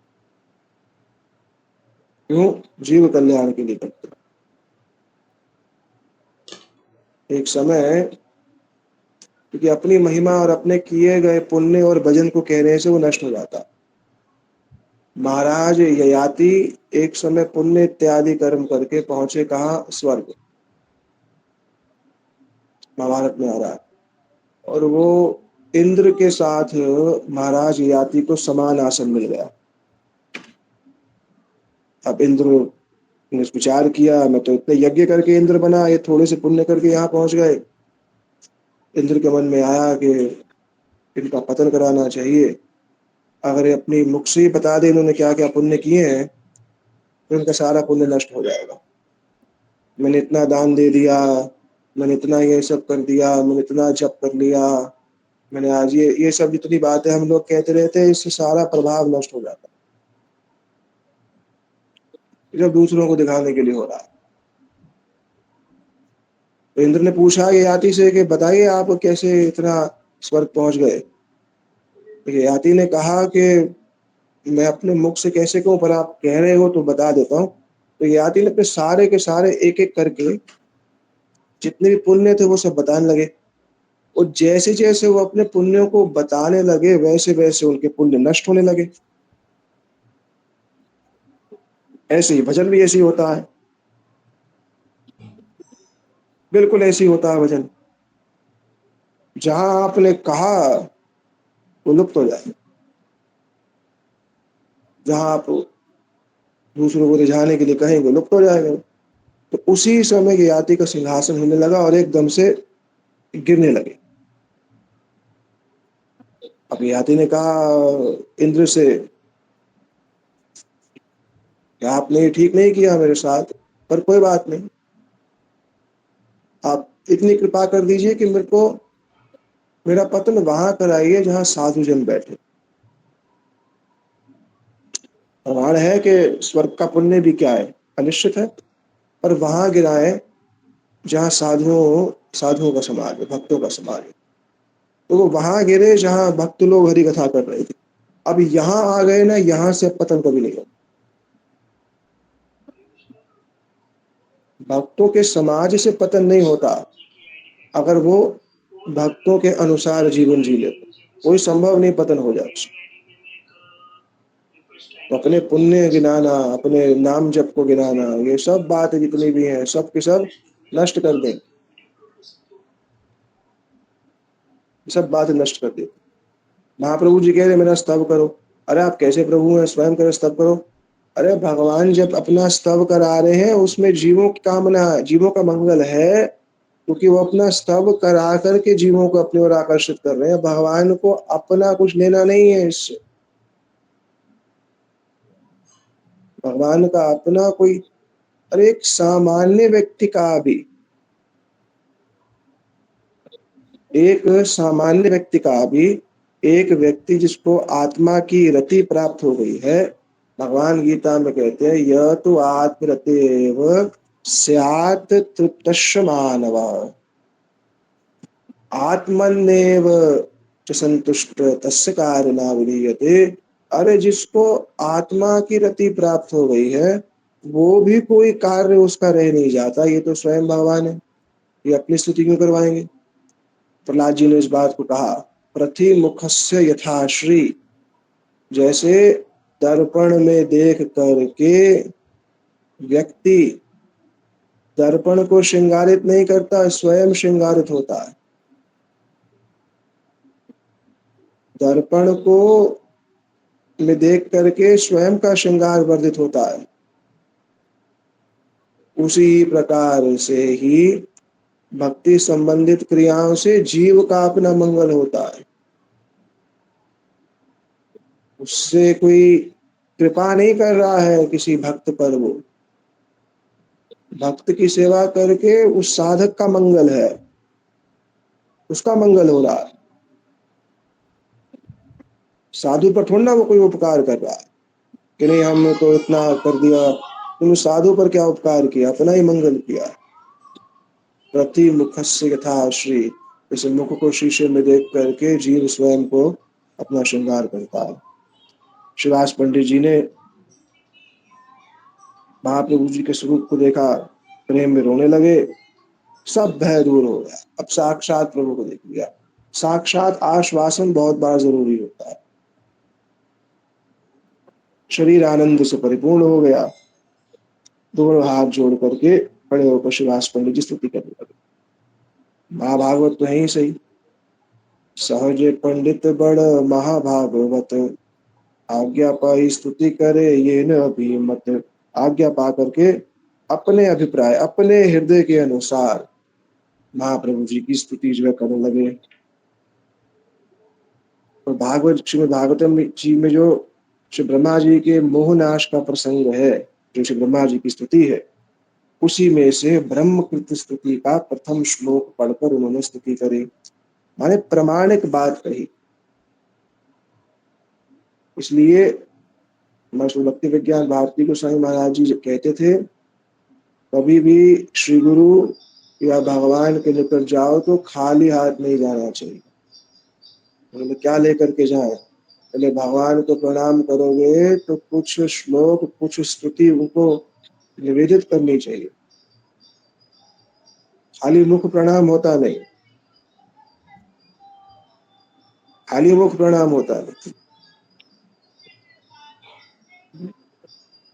Speaker 1: क्यों? जीव कल्याण के लिए करते हैं। एक समय, क्योंकि अपनी महिमा और अपने किए गए पुण्य और भजन को कहने से वो नष्ट हो जाता। महाराज ययाति एक समय पुण्य इत्यादि कर्म करके पहुंचे कहाँ? स्वर्ग। महाभारत में आ रहा है। और वो इंद्र के साथ महाराज ययाति को समान आसन मिल गया। अब इंद्र ने विचार किया, मैं तो इतने यज्ञ करके इंद्र बना, ये थोड़े से पुण्य करके यहाँ पहुंच गए। इंद्र के मन में आया कि इनका पतन कराना चाहिए। अगर ये अपनी मुख से ही बता दे इन्होंने क्या क्या पुण्य किए हैं, तो इनका सारा पुण्य नष्ट हो जाएगा। मैंने इतना दान दे दिया, मैंने इतना ये सब कर दिया, मैंने इतना जप कर लिया, मैंने आज ये सब जितनी बातें हम लोग कहते रहते हैं, इससे सारा प्रभाव नष्ट हो जाता है, जब दूसरों को दिखाने के लिए हो रहा है। तो इंद्र ने पूछा ययाति से कि बताइए आप कैसे इतना स्वर्ग पहुंच गए। तो ययाति ने कहा कि मैं अपने मुख से कैसे कहूं, पर आप कह रहे हो तो बता देता हूँ। तो ययाति ने अपने सारे के सारे एक एक करके जितने भी पुण्य थे वो सब बताने लगे। और जैसे जैसे वो अपने पुण्यों को बताने लगे, वैसे वैसे उनके पुण्य नष्ट होने लगे। ऐसे ही भजन भी ऐसे ही होता है, बिल्कुल ऐसे ही होता है भजन। जहां आपने कहा वो लुप्त हो जाए, जहां आप दूसरों को रिझाने के लिए कहेंगे लुप्त हो जाएगा। तो उसी समय ययाति का सिंहासन हिलने लगा और एकदम से गिरने लगे। अब ययाति ने कहा इंद्र से कि आपने ठीक नहीं किया मेरे साथ, पर कोई बात नहीं, आप इतनी कृपा कर दीजिए कि मेरे को मेरा पतन वहां कराइए जहां साधु जन बैठे। प्रमाण है कि स्वर्ग का पुण्य भी क्या है, अनिश्चित है, पर वहां गिराए जहाँ साधुओं का समाज है, भक्तों का समाज है। तो वो वहां गिरे जहाँ भक्त लोग हरि कथा कर रहे थे। अब यहाँ आ गए ना, यहाँ से अब पतन कभी नहीं होगा। भक्तों के समाज से पतन नहीं होता, अगर वो भक्तों के अनुसार जीवन जी ले तो कोई संभव नहीं पतन हो जाए। तो अपने पुण्य गिनाना, अपने नाम जप को गिनाना, ये सब बात जितनी भी हैं सब के सब नष्ट कर दें, सब बात नष्ट कर दे। महाप्रभु जी कह रहे मेरा स्तव करो। अरे आप कैसे प्रभु हैं, स्वयं करो स्तव करो। अरे भगवान जब अपना स्तव करा रहे हैं, उसमें जीवों की कामना, जीवों का मंगल है, क्योंकि वो अपना स्तव करा करके जीवों को अपनी ओर आकर्षित कर रहे हैं। भगवान को अपना कुछ लेना नहीं है इससे। भगवान का अपना कोई, अरे एक सामान्य व्यक्ति का भी, एक सामान्य व्यक्ति का भी, एक व्यक्ति जिसको आत्मा की रति प्राप्त हो गई है, भगवान गीता में कहते हैं यह तो आत्मरतेव स्यात् तृप्तश्च मानव। आत्मन्नेव संतुष्ट तस्य कार्य न विधीयते। अरे जिसको आत्मा की रति प्राप्त हो गई है, वो भी कोई कार्य उसका रह नहीं जाता। ये तो स्वयं भगवान है, ये अपनी स्तुति क्यों करवाएंगे। प्रहलाद जी ने इस बात को कहा, प्रति मुखस्य यथाश्री, जैसे दर्पण में देख करके व्यक्ति दर्पण को श्रृंगारित नहीं करता, स्वयं श्रृंगारित होता है। दर्पण को में देख करके स्वयं का श्रृंगार वर्धित होता है। उसी प्रकार से ही भक्ति संबंधित क्रियाओं से जीव का अपना मंगल होता है। उससे कोई कृपा नहीं कर रहा है किसी भक्त पर, वो भक्त की सेवा करके उस साधक का मंगल है, उसका मंगल हो रहा है। साधु पर थोड़ा ना वो कोई उपकार कर रहा है कि नहीं हमने तो इतना कर दिया, तुमने साधु पर क्या उपकार किया, अपना ही मंगल किया। प्रति मुखस्य यथा श्री, इस मुख को शीशे में देख करके जीव स्वयं को अपना श्रृंगार करता है। श्रीवास पंडित जी ने महाप्रभु जी के स्वरूप को देखा, प्रेम में रोने लगे, सब भय दूर हो गया। अब साक्षात प्रभु को देख लिया। साक्षात आश्वासन बहुत बार जरूरी होता है। शरीर आनंद से परिपूर्ण हो गया, दोनों हाथ जोड़ करके खड़े होकर श्रीवास पंडित जी स्तुति करने लगे। महाभागवत तो है ही सही, सहज पंडित बड़ महाभागवत, आज्ञा पाई स्तुति करे ये न अभिमत। आज्ञा पा करके अपने अभिप्राय, अपने हृदय के अनुसार महाप्रभु जी की स्तुति जो है करने लगे। और भागवत, श्रीमद् भागवतम जी में जो श्री ब्रह्मा जी के मोहनाश का प्रसंग है, जो श्री ब्रह्मा जी की स्तुति है, उसी में से ब्रह्मकृत स्तुति का प्रथम श्लोक पढ़कर उन्होंने स्तुति करी, माने प्रमाणिक बात कही। इसलिए महर्षि भक्ति विज्ञान भारती गोस्वामी महाराज जी कहते थे, कभी भी श्री गुरु या भगवान के निकट जाओ तो खाली हाथ नहीं जाना चाहिए। उन्होंने क्या लेकर के जाए, पहले भगवान को प्रणाम करोगे तो कुछ श्लोक, कुछ स्तुति उनको निवेदित करनी चाहिए। खाली मुख प्रणाम होता नहीं, खाली मुख प्रणाम होता नहीं।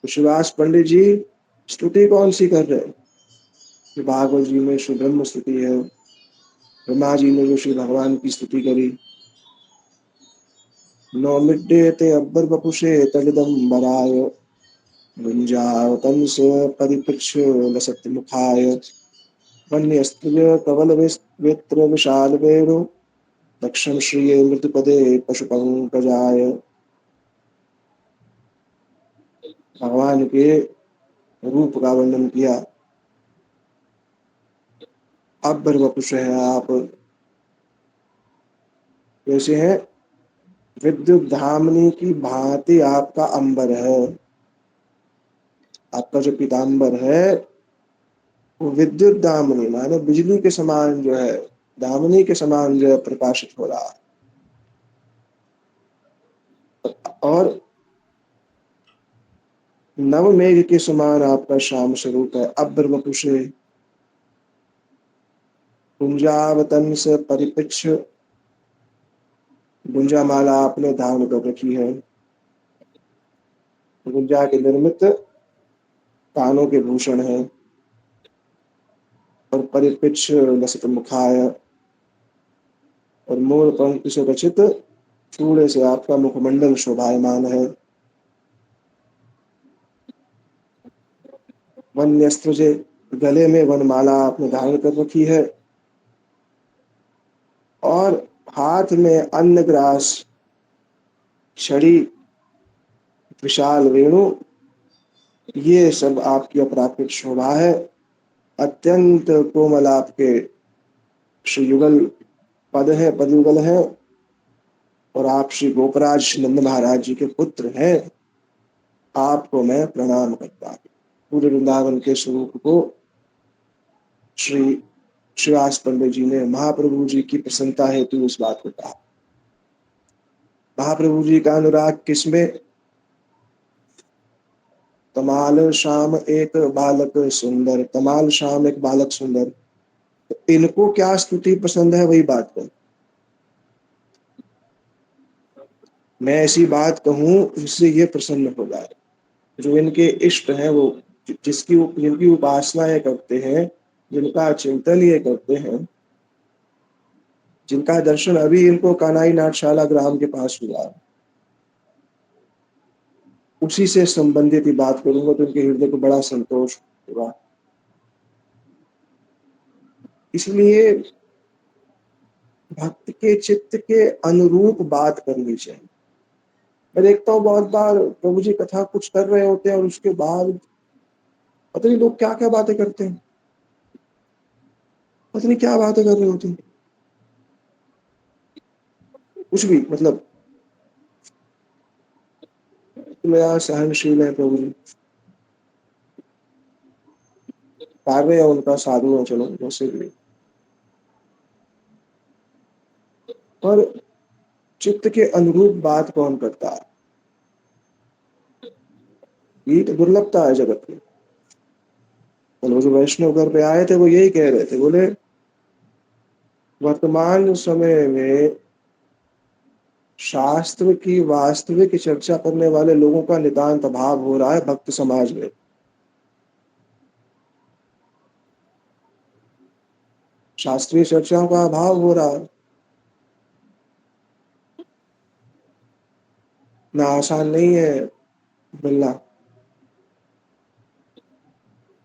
Speaker 1: शिवास पंडित जी स्तुति कौन सी कर रहे हैं, भागवत जी में श्री ब्रह्म स्तुति है, ब्रह्मा जी ने जो श्री भगवान की स्तुति करी, नौ मिड्डे ते अब्बर बपुषे तलिदम बराय, गुंजावतन से परिपृक्ष लसत मुखाय, वन्यस्त्रिय कवल वित्र विशाल वेणु, दक्षिण श्रिये मृतपदे पशु पंकजाय। भगवान के रूप का वर्णन किया। अब्बर वपुष है आप, कैसे हैं, विद्युत धामनी की भांति आपका अंबर है। आपका जो पीताम्बर है वो विद्युत दामनी माने बिजली के समान जो है, दामनी के समान जो है प्रकाशित हो रहा है। और नव मेघ के समान आपका श्याम स्वरूप है। अब्र वपुषे, गुंजावतन से परिपक्ष, गुंजा माला आपने धारण कर रखी है। गुंजा के निर्मित कानों के भूषण है। और परिपक्ष लसित मुखाय, और मोर पंख से रचित चूड़े से आपका मुखमंडल शोभायमान है। वन्यस्त्र से, गले में वनमाला आपने धारण कर रखी है। और हाथ में अन्नग्रास, छड़ी, विशाल वेणु, ये सब आपकी अपराकृत शोभा है। अत्यंत कोमल आपके श्री युगल पद है, पदयुगल है। और आप श्री गोपराज नंद महाराज जी के पुत्र हैं। आपको मैं प्रणाम करता हूँ। पूरे वृंदावन के स्वरूप को श्री श्रीवास पंडित जी ने महाप्रभु जी की प्रसन्नता हेतु इस बात को कहा। महाप्रभु जी का अनुराग किसमें? तमाल श्याम एक बालक सुंदर, तमाल श्याम एक बालक सुंदर। तो इनको क्या स्तुति पसंद है वही बात कर। मैं ऐसी बात कहूं जिससे ये प्रसन्न हो जाए। जो इनके इष्ट हैं, वो जिनकी उपासना ये करते हैं, जिनका चिंतन ये करते हैं, जिनका दर्शन अभी इनको कानाई नाटशाला ग्राम के पास हुआ, उसी से संबंधित ही बात करूंगा तो उनके हृदय को बड़ा संतोष होगा। इसलिए भक्त के चित्त के अनुरूप बात करनी चाहिए। मैं देखता हूँ बहुत बार प्रभु जी कथा कुछ कर रहे होते हैं और उसके बाद पता नहीं लोग क्या क्या बातें करते हैं, पता नहीं क्या बातें कर रहे होते हैं, कुछ भी मतलब। मेरा सहनशील है प्रभु जी, कार्य है उनका, साधु है, चलो वैसे भी। पर चित्त के अनुरूप बात कौन करता है? ये तो दुर्लभता है जगत में। तो वो जो वैष्णव घर पे आए थे वो यही कह रहे थे, बोले वर्तमान समय में शास्त्र की वास्तविक चर्चा करने वाले लोगों का नितांत अभाव हो रहा है भक्त समाज में। शास्त्रीय चर्चाओं का अभाव हो रहा है। ना आसान नहीं है मिलना।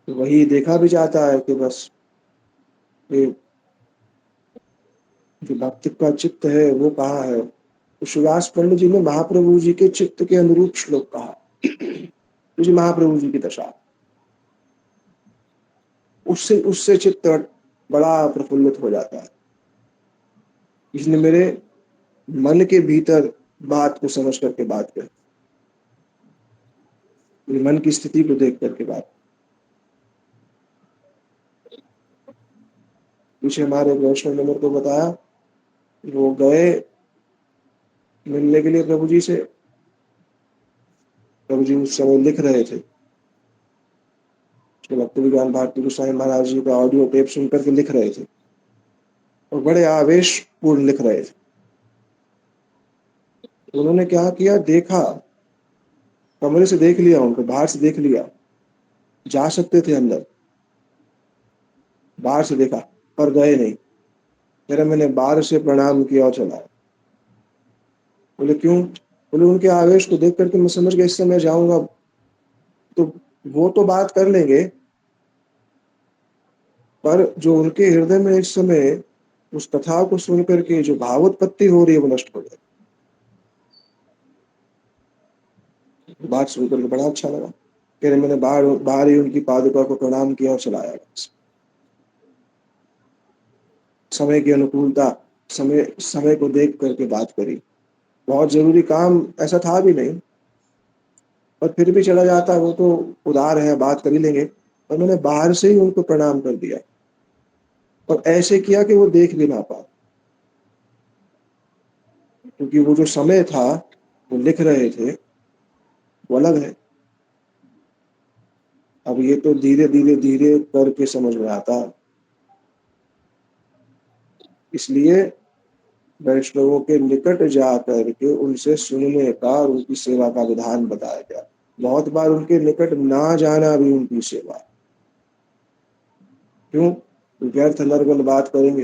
Speaker 1: तो वही देखा भी जाता है कि बस ये जो भक्त का चित्त है वो कहाँ है। तो शिवदास पंडित जी ने महाप्रभु जी के चित्त के अनुरूप श्लोक कहा। तो जी महाप्रभु जी की दशा, उससे उससे चित्त बड़ा प्रफुल्लित हो जाता है। इसने मेरे मन के भीतर बात को समझ करके बात कर, मेरे मन की स्थिति को देख करके बात। पीछे हमारे वैष्णव ने मेरे को बताया, वो गए मिलने के लिए प्रभु जी से। प्रभु जी उस समय लिख रहे थे, भक्ति विज्ञान भारती गोसाई महाराज जी का ऑडियो टेप सुन करके लिख रहे थे और बड़े आवेश पूर्ण लिख रहे थे। तो उन्होंने क्या किया, देखा, कमरे से देख लिया, उनको बाहर से देख लिया, जा सकते थे अंदर, बाहर से देखा पर गए नहीं। फिर मैंने बाहर से प्रणाम किया और चला। बोले क्यों? बोले उनके आवेश को देख करके मैं समझ गया इस समय जाऊंगा तो वो तो बात कर लेंगे, पर जो उनके हृदय में इस समय उस कथा को सुन करके जो भावोत्पत्ति हो रही है वो नष्ट हो जाए। बात सुनकर के बड़ा अच्छा लगा। कह रहे मैंने बाहर बाहर ही उनकी पादुका को प्रणाम किया और चलाया। समय की अनुकूलता, समय समय को देख करके बात करी। बहुत जरूरी काम ऐसा था भी नहीं, पर फिर भी चला जाता, वो तो उदार है, बात कर ही लेंगे। पर मैंने बाहर से ही उनको प्रणाम कर दिया और ऐसे किया कि वो देख भी ना पाए, क्योंकि वो जो समय था वो लिख रहे थे वो अलग है। अब ये तो धीरे धीरे धीरे करके समझ में आता है। इसलिए वैष्णवों के निकट जा करके उनसे सुनने का और उनकी सेवा का विधान बताया गया। बहुत बार उनके निकट ना जाना भी उनकी सेवा। क्यों? व्यर्थ नरगल बात करेंगे,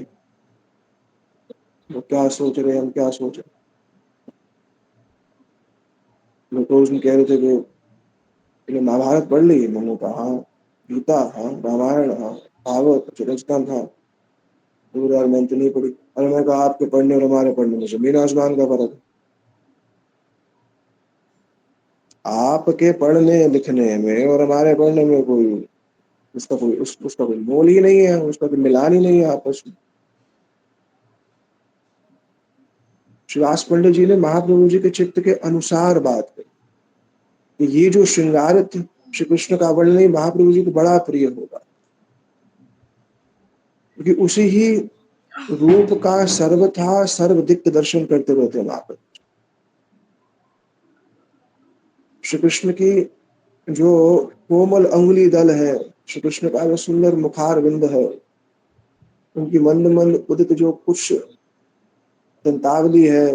Speaker 1: वो क्या सोच रहे हैं, हम क्या सोच रहे हैं। लोग तो उसमें कह रहे थे कि तुमने महाभारत पढ़ ली? मैंने कहा हाँ। गीता हाँ, रामायण हाँ, भागवत चरितम हाँ। तो यार मैंने तो नहीं पढ़ी। अरे मैं कहा आपके पढ़ने और हमारे पढ़ने में जमीन आसमान का फर्क है। आपके पढ़ने लिखने में और हमारे पढ़ने में कोई उसका कोई मोल ही नहीं है, उसका कोई मिलान ही नहीं है आपस में। श्रीवास पंडित जी ने महाप्रभु जी के चित्त के अनुसार बात करी कि ये जो श्रृंगारित श्री कृष्ण का वर्णन महाप्रभु जी को बड़ा प्रिय होगा, क्योंकि उसी ही रूप का सर्वथा सर्व दिक्क दर्शन करते रहते हैं महाप्रभु। श्री कृष्ण की जो कोमल अंगुली दल है, श्री कृष्ण का जो सुंदर मुखार बिंद है, उनकी मंद मंद उदित जो कुछ दंतावली है,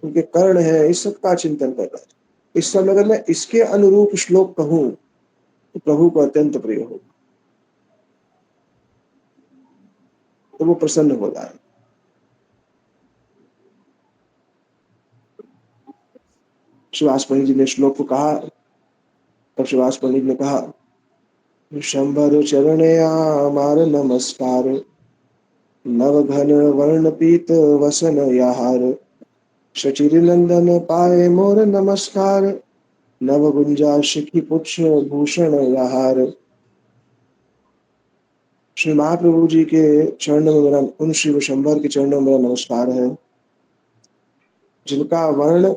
Speaker 1: उनके कर्ण है, इस सब का चिंतन कर रहा है। इस समय अगर मैं इसके अनुरूप श्लोक कहूं तो प्रभु को अत्यंत प्रिय हो, तो वो प्रसन्न हो जाए। शिवास पंडित जी ने श्लोक को कहा, तब शिवास पंडित ने कहा, शंबर चरण आमार नमस्कार, नव घन वर्ण पीत वसन याहार, शचिर नंदन पाए मोर नमस्कार, नव गुंजा शिखी पुच्छ भूषण याहार। श्री महाप्रभु जी के चरणों में मेरा, उन शिव शंबर के चरणों में मेरा नमस्कार है, जिनका वर्ण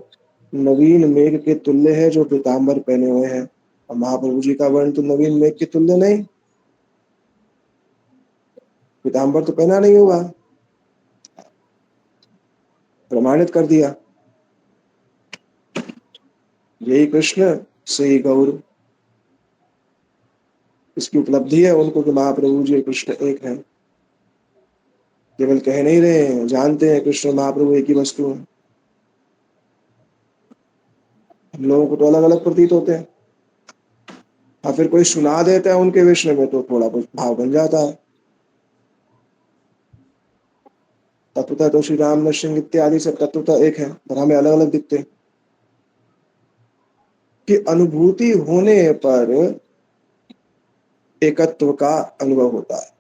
Speaker 1: नवीन मेघ के तुल्य है, जो पीताम्बर पहने हुए हैं। और महाप्रभु जी का वर्ण तो नवीन मेघ के तुल्य नहीं, पीताम्बर तो पहना नहीं हुआ, प्रमाणित कर दिया, यही कृष्ण से ही गौर। इसकी उपलब्धि है उनको कि महाप्रभु जी कृष्ण एक है। केवल कह नहीं रहे हैं, जानते हैं कृष्ण महाप्रभु एक ही वस्तु है। हम लोगों को तो अलग अलग प्रतीत होते हैं, और फिर कोई सुना देता है उनके विषय में तो थोड़ा कुछ भाव बन जाता है। तत्वतः तो श्री राम नरसिंह इत्यादि सब तत्वतः एक है, पर हमें अलग अलग दिखते हैं। कि अनुभूति होने पर एकत्व का अनुभव होता है।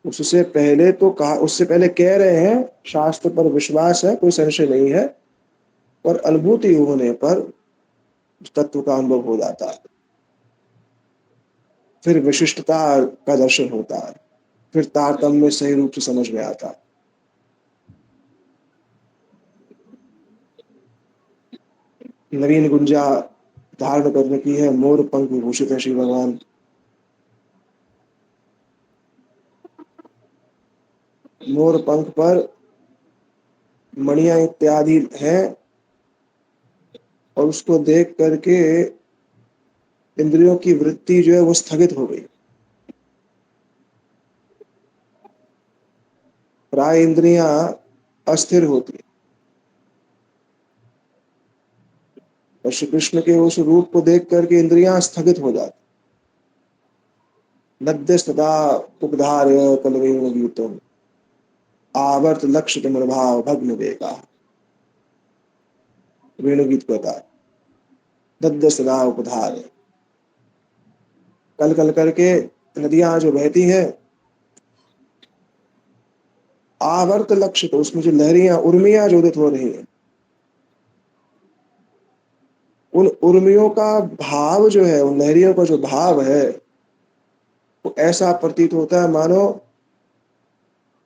Speaker 1: उससे पहले तो कहा, उससे पहले कह रहे हैं शास्त्र पर विश्वास है, कोई संशय नहीं है, और अनुभूति होने पर तत्व का अनुभव हो जाता है। फिर विशिष्टता का दर्शन होता है, फिर तारतम्य सही रूप से समझ में आता है। नवीन गुंजा धारण करने की है, मोर पंख विभूषित है श्री भगवान। मोर पंख पर मणिया इत्यादि हैं, और उसको देख करके इंद्रियों की वृत्ति जो है वो स्थगित हो गई। प्राय इंद्रियां अस्थिर होती है, और श्री कृष्ण के उस रूप को देख करके इंद्रियां स्थगित हो जाती। नद्य सदा उपधार्य कलवेणु गीतम, आवर्त लक्ष्य भाव भग्न वेगा। वेणुगीत कहता है, नद्य सदा उपधार्य, कल कल करके नदियां जो बहती हैं, आवर्त लक्ष्य, तो उसमें जो लहरियां उर्मियां जो उदित हो रही हैं, उन उर्मियों का भाव जो है, उन लहरियों का जो भाव है, वो ऐसा प्रतीत होता है मानो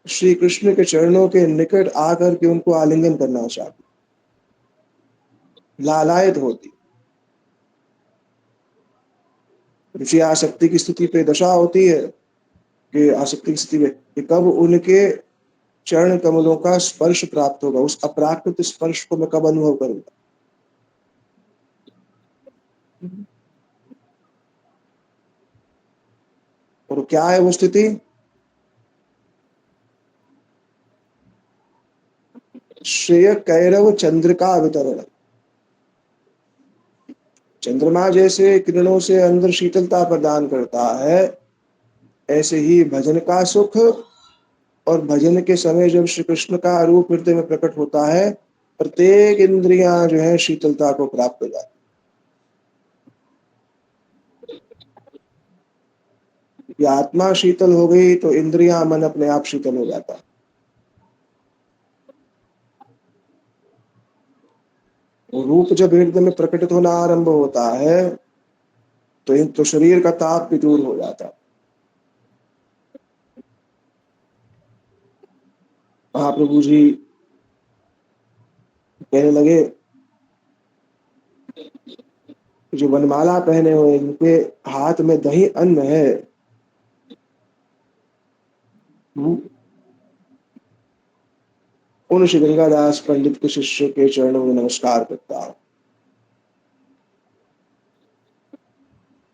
Speaker 1: श्री कृष्ण के चरणों के निकट आकर के उनको आलिंगन करना चाहती, लालायत होती। रुचि आसक्ति की स्थिति पे दशा होती है, कि आसक्ति की स्थिति में कि कब उनके चरण कमलों का स्पर्श प्राप्त होगा, उस अप्राकृत स्पर्श को मैं कब अनुभव करूंगा। और क्या है वो स्थिति? श्रेय कैरव चंद्रिका वितरण। चंद्रमा जैसे किरणों से अंदर शीतलता प्रदान करता है, ऐसे ही भजन का सुख, और भजन के समय जब श्री कृष्ण का रूप हृदय में प्रकट होता है, प्रत्येक इंद्रियां जो है शीतलता को प्राप्त हो जाती है। आत्मा शीतल हो गई तो इंद्रियां मन अपने आप शीतल हो जाता है। वो रूप जब हृदय में प्रकटित होना आरंभ होता है, तो शरीर का ताप भी दूर हो जाता है। महाप्रभु जी कहने लगे, जो वनमाला पहने हुए, इनके हाथ में दही अन्न है, उन श्री गंगादास पंडित के शिष्य के चरणों में नमस्कार करता हूँ,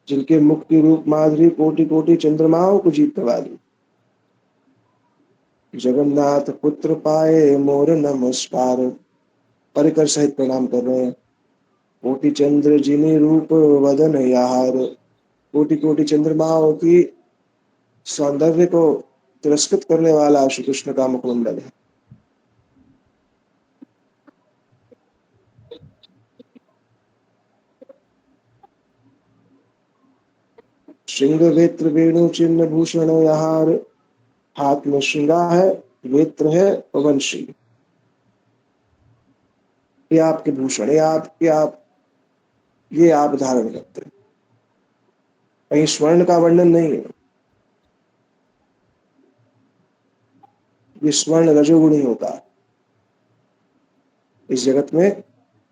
Speaker 1: जिनके मुख की रूप माधुरी कोटि कोटि चंद्रमाओं को जीतने वाली। जगन्नाथ पुत्र पाए मोर नमस्कार, परिकर सहित प्रणाम कर रहे हैं। कोटि चंद्र जिनि रूप वदन यार, कोटि कोटि चंद्रमाओं की सौंदर्य को तिरस्कृत करने वाला श्री कृष्ण का मुखमंडल है। श्रृंग वेत्र वेणु चिन्ह भूषण यार, हाथ में श्रृंगार है, वेत्र है, पवन श्री, ये आपके भूषण, ये आप धारण करते हैं। कहीं स्वर्ण का वर्णन नहीं है, ये स्वर्ण रजोगुणी होता है। इस जगत में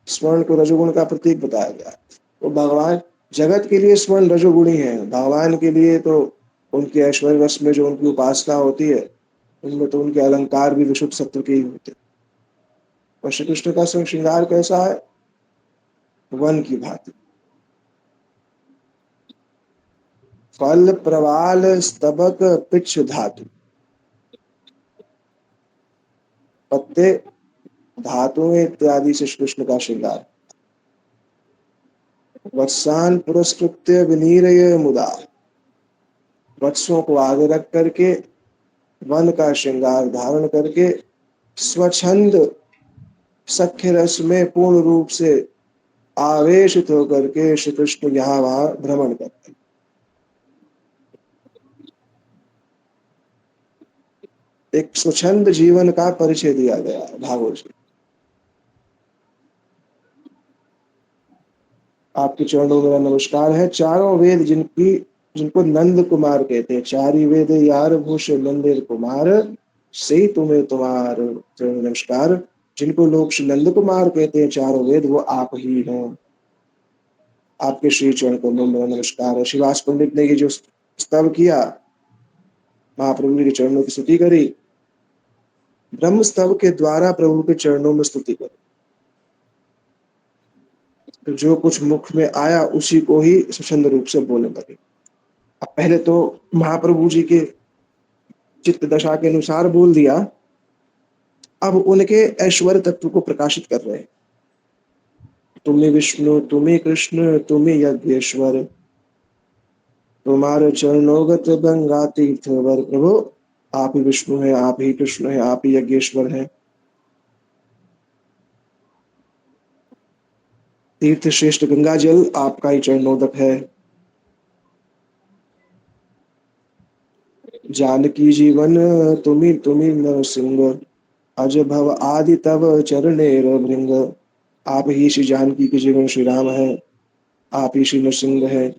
Speaker 1: स्वर्ण को रजोगुण का प्रतीक बताया गया है। तो भगवान जगत के लिए स्वर्ण रजोगुणी है, भगवान के लिए तो उनके ऐश्वर्य रस में जो उनकी उपासना होती है, उनमें तो उनके अलंकार भी विशुद्ध सत्व के ही होते हैं। और श्री कृष्ण का श्रृंगार कैसा है? वन की भांति, फल प्रवाल स्तबक पिच्छ धातु, पत्ते धातुएं इत्यादि से श्री कृष्ण का श्रृंगार। वत्सान पुरस्कृत्य विनीरय मुदा, वत्सों को आगे रख करके, वन का श्रृंगार धारण करके, स्वच्छंद सख्य रस में पूर्ण रूप से आवेशित होकर के श्री कृष्ण यहाँ वहां भ्रमण करते हैं। एक स्वच्छंद जीवन का परिचय दिया गया है भागवत जी। आपके चरणों में नमस्कार है। चारों वेद जिनको नंद कुमार कहते हैं, चारी वेद यार भूष नंदेर कुमार, से तुम्हें तुम्हार चरण नमस्कार। जिनको लोग श्री नंद कुमार कहते हैं, चारों वेद, वो आप ही हैं। आपके श्री चरण कमलों में नमस्कार है। श्रीवास पंडित ने ये जो स्तव किया, महाप्रभु जी के चरणों की स्तुति करी, ब्रह्म स्तव के द्वारा प्रभु के चरणों में स्तुति करी, तो जो कुछ मुख में आया उसी को ही स्वच्छंद रूप से बोलने लगे। अब पहले तो महाप्रभु जी के चित्त दशा के अनुसार बोल दिया, अब उनके ऐश्वर्य तत्व को प्रकाशित कर रहे हैं। तुम्हें विष्णु, तुम्हें कृष्ण, तुम्हें यज्ञेश्वर, तुम्हारे चरणोगत गंगा तीर्थ वर। प्रभु आप ही विष्णु है, आप ही कृष्ण है, आप ही यज्ञेश्वर है। तीर्थ श्रेष्ठ गंगा जल आपका ही चरणोदक है। जानकी जीवन तुम्ही नरसिंह, अज भव आदि तव चरणेर भृंग। आप ही श्री जानकी के जीवन श्री राम है, आप ही श्री नरसिंह है।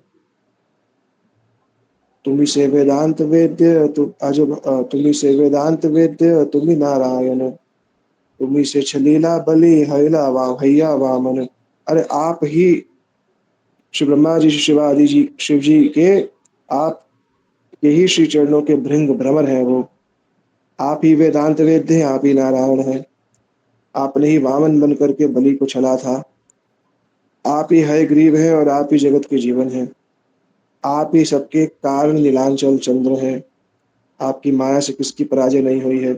Speaker 1: तुम्ही से वेदांत वेद्य तुम्ही से वेदांत वेद्य, तुम्ही नारायण, तुम्ही से छलीला बलि हैला हैया वामन। अरे आप ही श्री ब्रह्मा जी, श्री शिवादि जी, शिव जी के, आप यही श्री चरणों के भृंग भ्रमर है वो। आप ही वेदांत वेद्य हैं, आप ही नारायण हैं। आपने ही वामन बन करके बलि को छला था। आप ही है ग्रीव है और आप ही जगत के जीवन है। आप ही सबके कारण नीलांचल चंद्र है। आपकी माया से किसकी पराजय नहीं हुई है।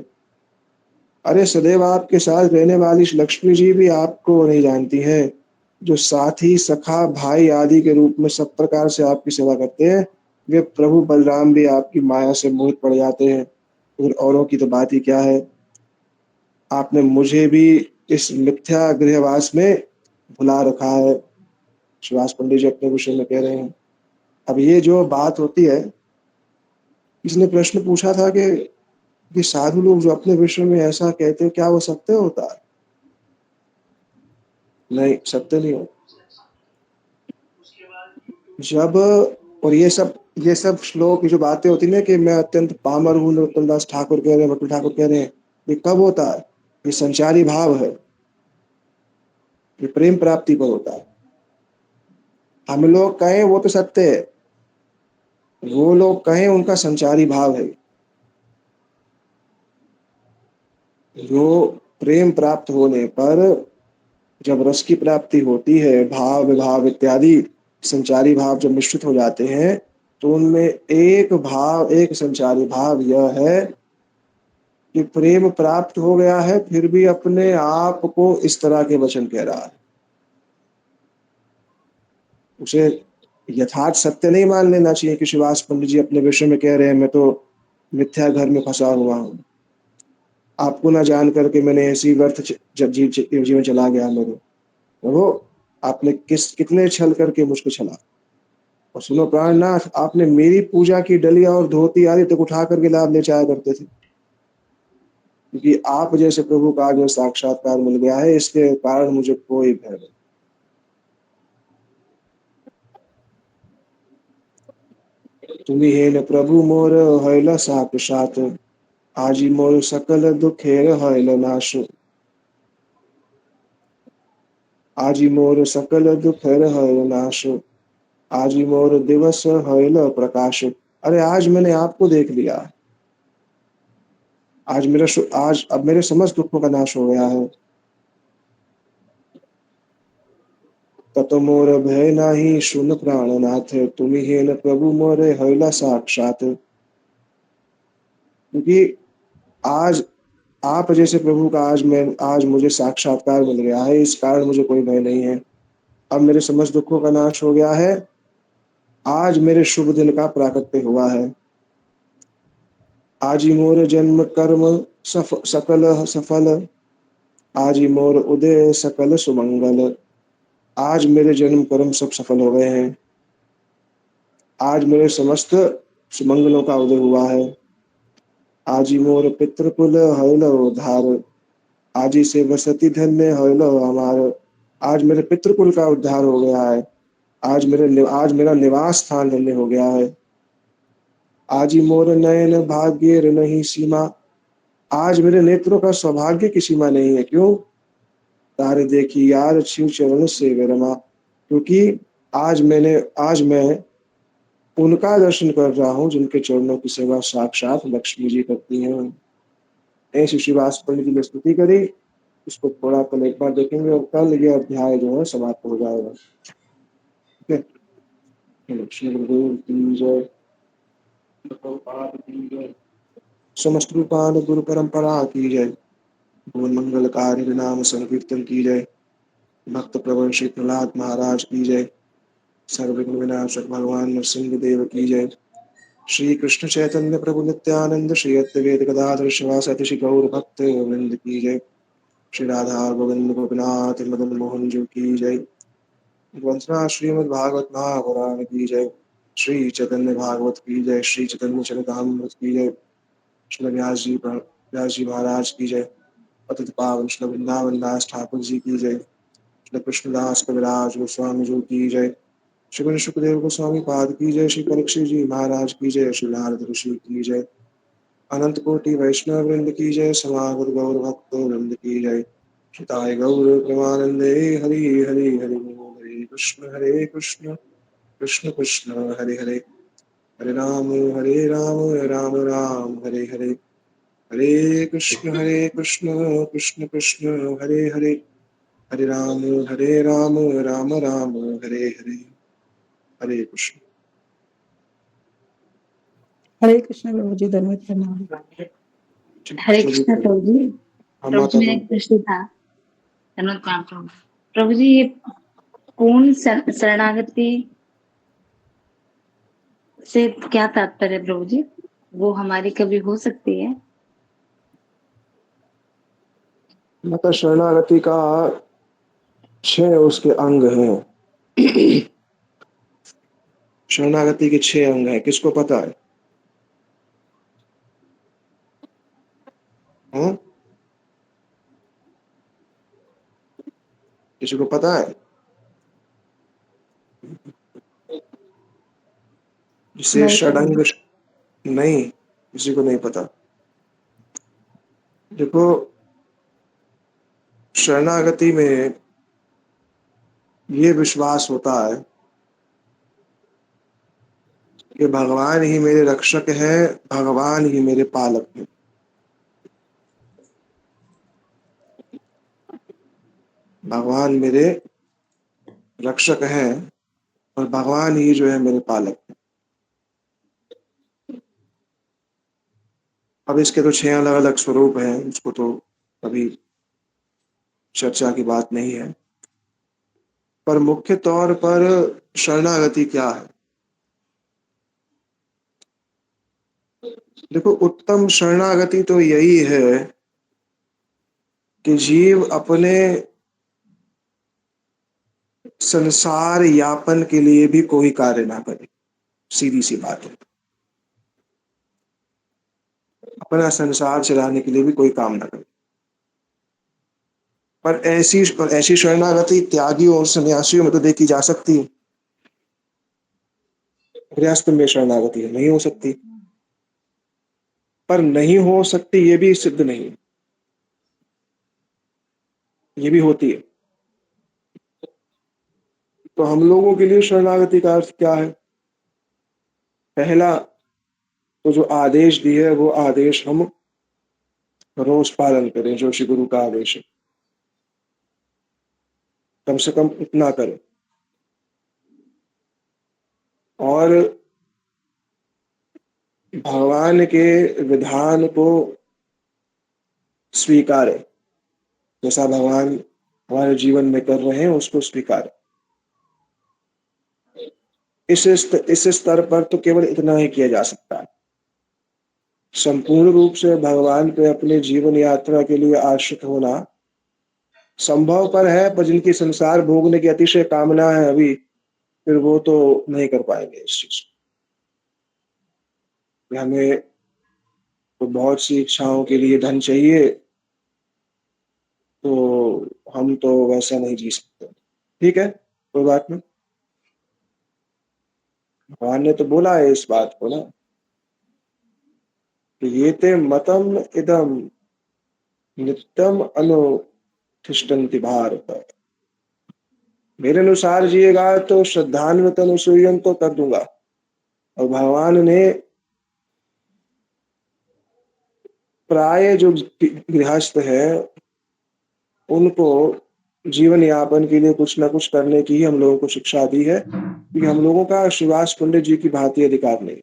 Speaker 1: अरे सदैव आपके साथ रहने वाली लक्ष्मी जी भी आपको नहीं जानती हैं। जो साथी सखा भाई आदि के रूप में सब प्रकार से आपकी सेवा करते हैं, वे प्रभु बलराम भी आपकी माया से मोहित पड़ जाते हैं। फिर औरों की तो बात ही क्या है। आपने मुझे भी इस मिथ्या गृहवास में भुला रखा है। शिवास पंडित जी अपने विषय में कह रहे हैं। अब ये जो बात होती है, इसने प्रश्न पूछा था कि ये साधु लोग जो अपने विषय में ऐसा कहते हैं, क्या वो सत्य होता है? नहीं, सत्य नहीं होता। जब और ये सब श्लोक, ये जो बातें होती ना कि मैं अत्यंत पामर हूँ, नरोत्तम दास ठाकुर कह रहे हैं, बटुल ठाकुर कह रहे हैं, ये कब होता है? ये संचारी भाव है, ये प्रेम प्राप्ति पर होता है। हम लोग कहें वो तो सत्य है, वो लोग कहें उनका संचारी भाव है। जो प्रेम प्राप्त होने पर जब रस की प्राप्ति होती है, भाव विभाव इत्यादि संचारी भाव जब मिश्रित हो जाते हैं, तो उनमें एक संचारी भाव यह है कि प्रेम प्राप्त हो गया है, फिर भी अपने आप को इस तरह के वचन कह रहा है। उसे यथार्थ सत्य नहीं मान लेना चाहिए कि शिवास पंडित जी अपने विषय में कह रहे हैं, मैं तो मिथ्या घर में फंसा हुआ हूँ। आपको ना जान करके मैंने ऐसी व्यर्थ जीवन चला गया मेरे। प्रभु, आपने कितने छल करके मुझको छला। और सुनो प्राणनाथ, आपने मेरी पूजा की डलिया और धोती आदि तक उठा करके लाभ ले जाया करते थे, क्योंकि आप जैसे प्रभु का आज साक्षात्कार मिल गया है, इसके कारण मुझे कोई भय नहीं। तुम्ही हे न प्रभु मोर हयला साक्षात, आजी मोर सकल दुखेर हयला नाश। आजी मोर सकल दुखेर हयला नाश, आजी मोर दिवस हयला प्रकाश। अरे आज मैंने आपको देख लिया। आज अब मेरे समस्त दुखों का नाश हो गया है। तत मोर भय नाही सुन प्राणनाथ, तुम्ही हे न प्रभु मोरे हयला साक्षात। क्योंकि आज आप जैसे प्रभु का आज मुझे साक्षात्कार मिल गया है, इस कारण मुझे कोई भय नहीं है। अब मेरे समस्त दुखों का नाश हो गया है। आज मेरे शुभ दिन का प्राकट्य हुआ है। आज ही मोर जन्म कर्म सकल सफल, आज ही मोर उदय सकल सुमंगल। आज मेरे जन्म कर्म सब सफल हो गए हैं। आज मेरे समस्त सुमंगलों का उदय हुआ है। आज ही मोर पितृकुल हयलो उद्धार, आज ही से वसति धन्य हयलो हमार। आज मेरे पितृकुल का उद्धार हो गया है। आज मेरा निवास स्थान धन्य हो गया है। आज ही मोर नयन भाग्य नहीं सीमा, आज मेरे नेत्रों का सौभाग्य की सीमा नहीं है। क्यों? तारे देखी यार शिव चरण से विरमा, क्योंकि आज मैं उनका दर्शन कर रहा हूँ जिनके चरणों की सेवा साक्षात लक्ष्मी जी करती हैं। ऐसी श्रीवास पंडित जी ने स्तुति करी। इसको थोड़ा कल एक बार देखेंगे और कल ये अध्याय जो है समाप्त हो जाएगा। ठीक है, लक्ष्मी गुरुदेव की जय, प्रभुपाद की जय, समस्त रूपान गुरु परंपरा की जय, भुवन मंगलकारी नाम संकीर्तन की जय, भक्त प्रवर श्री प्रहलाद महाराज की जय, सर्वविघ्न विनाशक भगवान नरसिंह देव की जय। श्री कृष्ण चैतन्य प्रभु नित्यानंद, श्री अद्वैत गदाधर शिवासादि श्री गौर भक्त वृंद की जय। श्री राधा गोविंद गोपीनाथ मदन मोहन जी की जय। वंदना श्रीमद् भागवत महापुराण की जय। श्री चैतन्य भागवत की जय। श्री चैतन्य चरितामृत की जय। श्री व्यास जी महाराज की जय। पतित पावन श्री वृंदावन दास ठाकुर जी की जय। श्री कृष्णदास कविराज गोस्वामी जी की जय। श्री सुखदेव गोस्वामी पाद की जय। श्री परीक्षित जी महाराज की जय। श्री नारद ऋषि की जय। अनंत कोटि वैष्णव वृंद की जय। समागत गौर भक्त वृंद की जय। शिताय गौर प्रेमानंदे हरि हरि हरि बोल। हरे कृष्ण कृष्ण कृष्ण हरे हरे, हरे राम राम राम हरे हरे, हरे कृष्ण कृष्ण कृष्ण हरे हरे, हरे राम राम राम हरे हरे। हरे कृष्ण।
Speaker 3: हरे कृष्ण प्रभु जी, धन्यवाद प्रणाम।
Speaker 2: हरे कृष्ण प्रभु जी।
Speaker 1: हम
Speaker 2: प्रभु जी
Speaker 1: माता
Speaker 2: मेरा एक प्रश्न था। धन्यवाद प्रणाम प्रभु। प्रभु जी, ये पूर्ण शरणागति से क्या तात्पर्य है प्रभु जी? वो हमारी कभी हो सकती है?
Speaker 1: माता शरणागति का 6 उसके अंग हैं। शरणागति के 6 अंग हैं, किसको पता है? हाँ, किसी को पता है? जिसे
Speaker 3: नहीं प्रभु
Speaker 1: षडंग
Speaker 3: जी।
Speaker 1: नहीं, किसी को नहीं पता। देखो, शरणागति में ये विश्वास होता है कि भगवान ही मेरे रक्षक हैं, भगवान ही मेरे पालक हैं। भगवान मेरे रक्षक हैं और भगवान ही जो है मेरे पालक हैं। अब इसके तो 6 अलग-अलग स्वरूप हैं, उसको तो अभी चर्चा की बात नहीं है। पर मुख्य तौर पर शरणागति क्या है? देखो, उत्तम शरणागति तो यही है कि जीव अपने संसार यापन के लिए भी कोई कार्य ना करे। सीधी सी बात है। अपना संसार चलाने के लिए भी कोई काम ना करे। पर ऐसी शरणागति त्यागियों और सन्यासियों में तो देखी जा सकती है। गृहस्थ में शरणागति है, नहीं हो सकती। पर नहीं हो सकती ये भी सिद्ध नहीं है, ये भी होती है। तो हम लोगों के लिए शरणागति का अर्थ क्या है? पहला तो जो आदेश दिए है वो आदेश हम रोज पालन करें, जो श्री गुरु का आदेश है। कम से कम इतना करें। और भगवान के विधान को स्वीकारें। जैसा भगवान हमारे जीवन में कर रहे हैं उसको स्वीकारें। इस स्तर पर तो केवल इतना ही किया जा सकता है। संपूर्ण रूप से भगवान पे अपने जीवन यात्रा के लिए आश्रित होना संभव पर है, पर जिनकी संसार भोगने की अतिशय कामना है अभी, फिर वो तो नहीं कर पाएंगे इस चीज को। हमें तो बहुत सी इच्छाओं के लिए धन चाहिए, तो हम तो वैसा नहीं जी सकते। ठीक है, कोई बात नहीं। भगवान ने तो बोला है इस बात को ना कि ये ते मतम इदम नित्यम अनुतिष्ठन्ति भारत। मेरे अनुसार जिएगा तो श्रद्धान्वित अनुसूयन तो कर दूंगा। और भगवान ने प्राय जो गृहस्थ है उनको जीवन यापन के लिए कुछ ना कुछ करने की ही हम लोगों को शिक्षा दी है, क्योंकि हम लोगों का श्रीवास पंडित जी की भांति अधिकार नहीं,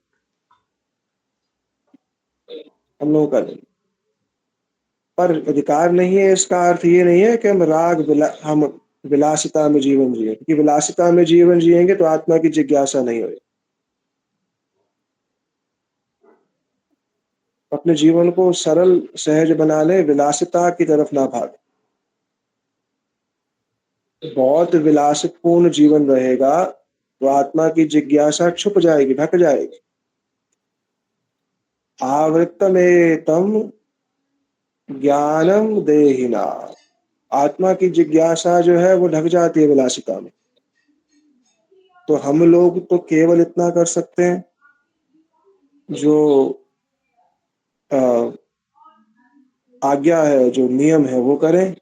Speaker 1: हम लोगों का नहीं। पर अधिकार नहीं है इसका अर्थ ये नहीं है कि हम विलासिता में जीवन जिए, क्योंकि विलासिता में जीवन जिएंगे तो आत्मा की जिज्ञासा नहीं होगी। अपने जीवन को सरल सहज बना ले, विलासिता की तरफ ना भागे। बहुत विलासितपूर्ण जीवन रहेगा तो आत्मा की जिज्ञासा छुप जाएगी, ढक जाएगी। आवृत्तमेतम ज्ञानम देहिना। आत्मा की जिज्ञासा जो है वो ढक जाती है विलासिता में। तो हम लोग तो केवल इतना कर सकते हैं जो आज्ञा है, जो नियम है वो करें।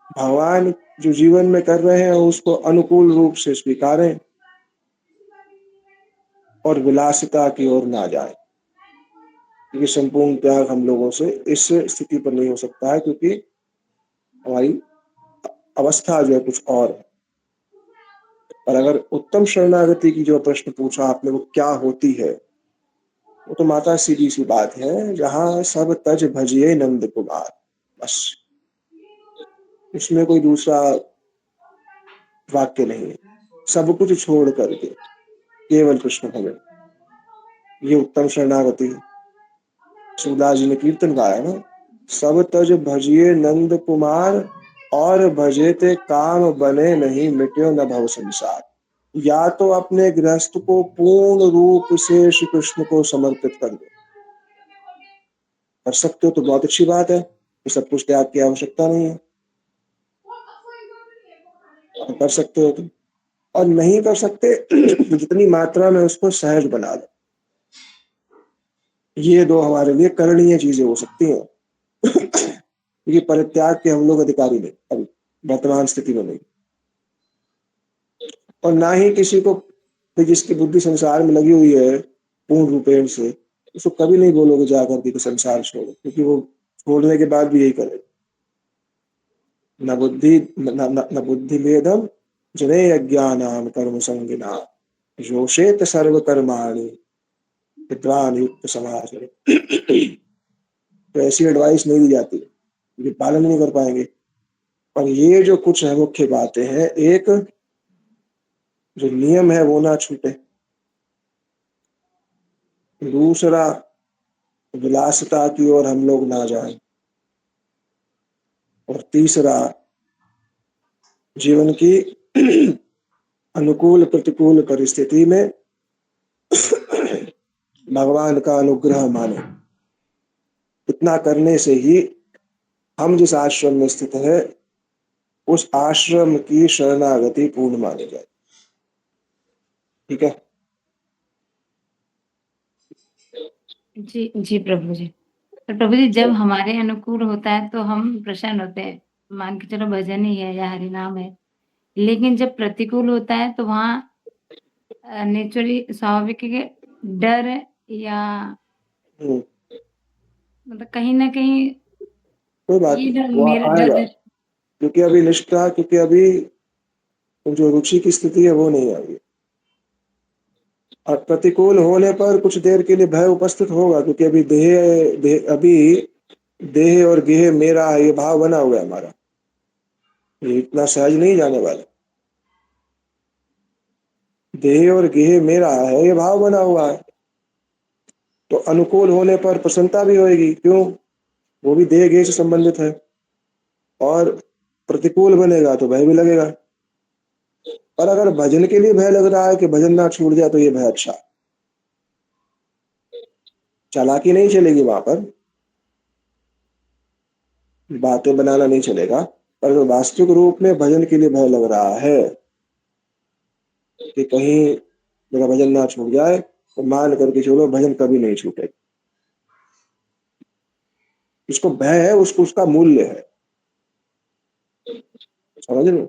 Speaker 1: भगवान जो जीवन में कर रहे हैं उसको अनुकूल रूप से स्वीकारें और विलासिता की ओर ना जाए। क्योंकि संपूर्ण त्याग हम लोगों से इस स्थिति पर नहीं हो सकता है, क्योंकि हमारी अवस्था जो है कुछ और है। और अगर उत्तम शरणागति की जो प्रश्न पूछा आपने वो क्या होती है, वो तो माता सीधी सी बात है, जहां सब तज भजिए नंद कुमार। बस, इसमें कोई दूसरा वाक्य नहीं है। सब कुछ छोड़ करके केवल कृष्ण भजन, ये उत्तम शरणागति है। सूरदास जी ने कीर्तन गाया ना, सब तज भजिए नंद कुमार और भजे ते काम बने नहीं मिट्यो न भव संसार। या तो अपने गृहस्थ को पूर्ण रूप से श्री कृष्ण को समर्पित कर दो। कर सकते हो तो बहुत अच्छी बात है, तो सब कुछ त्याग की आवश्यकता नहीं है। कर सकते हो तो, और नहीं कर सकते जितनी मात्रा में उसको सहज बना लो। ये दो हमारे लिए करणीय चीजें हो सकती हैं। क्योंकि परित्याग के हम लोग अधिकारी नहीं अभी वर्तमान स्थिति में नहीं। और ना ही किसी को, जिसकी बुद्धि संसार में लगी हुई है पूर्ण रूपेण से, उसको कभी नहीं बोलोगे जाकर के संसार छोड़ो, क्योंकि वो छोड़ने के बाद भी यही करेगा। न बुद्धि भेदम जने अज्ञानाम कर्म संगिना योषेत सर्व कर्माणि विद्वान युक्त समाज। तो ऐसी एडवाइस नहीं दी जाती, ये पालन नहीं कर पाएंगे। पर ये जो कुछ है मुख्य बातें हैं, एक जो नियम है वो ना छूटे, दूसरा विलासिता की ओर हम लोग ना जाएं, और तीसरा जीवन की अनुकूल प्रतिकूल परिस्थिति में भगवान का अनुग्रह माने। इतना करने से ही हम जिस आश्रम में स्थित है उस आश्रम की शरणागति पूर्ण मानी जाए। ठीक है।
Speaker 2: जी जी प्रभु जी। तो प्रभु जी जब हमारे अनुकूल होता है तो हम प्रसन्न होते हैं, मान के चलो भजन ही है या हरि नाम है। लेकिन जब प्रतिकूल होता है तो वहाँ नेचुरली स्वाभाविक है कि डर या
Speaker 1: हम्म,
Speaker 2: मतलब कहीं ना कहीं
Speaker 1: कोई बात
Speaker 2: ये
Speaker 1: नहीं,
Speaker 2: जो
Speaker 1: वो
Speaker 2: मेरा
Speaker 1: आएगा। क्योंकि अभी निष्ठा, क्योंकि अभी जो रुचि की स्थिति है वो नहीं आई। और प्रतिकूल होने पर कुछ देर के लिए भय उपस्थित होगा, क्योंकि अभी अभी देह और गेह मेरा ये भाव बना हुआ है हमारा, ये इतना सहज नहीं जाने वाला। देह और गेह मेरा है ये भाव बना हुआ है, तो अनुकूल होने पर प्रसन्नता भी होगी। क्यों? वो भी देह गेह से संबंधित है। और प्रतिकूल बनेगा तो भय भी लगेगा। पर अगर भजन के लिए भय लग रहा है कि भजन ना छूट जाए, तो ये भय अच्छा, चालाकी नहीं चलेगी वहां पर, बातें बनाना नहीं चलेगा। पर अगर वास्तविक रूप में भजन के लिए भय लग रहा है कि कहीं मेरा भजन ना छूट जाए, तो मान करके चलो भजन कभी नहीं छूटेगा। उसको भय है, उसको उसका मूल्य है, समझ लो।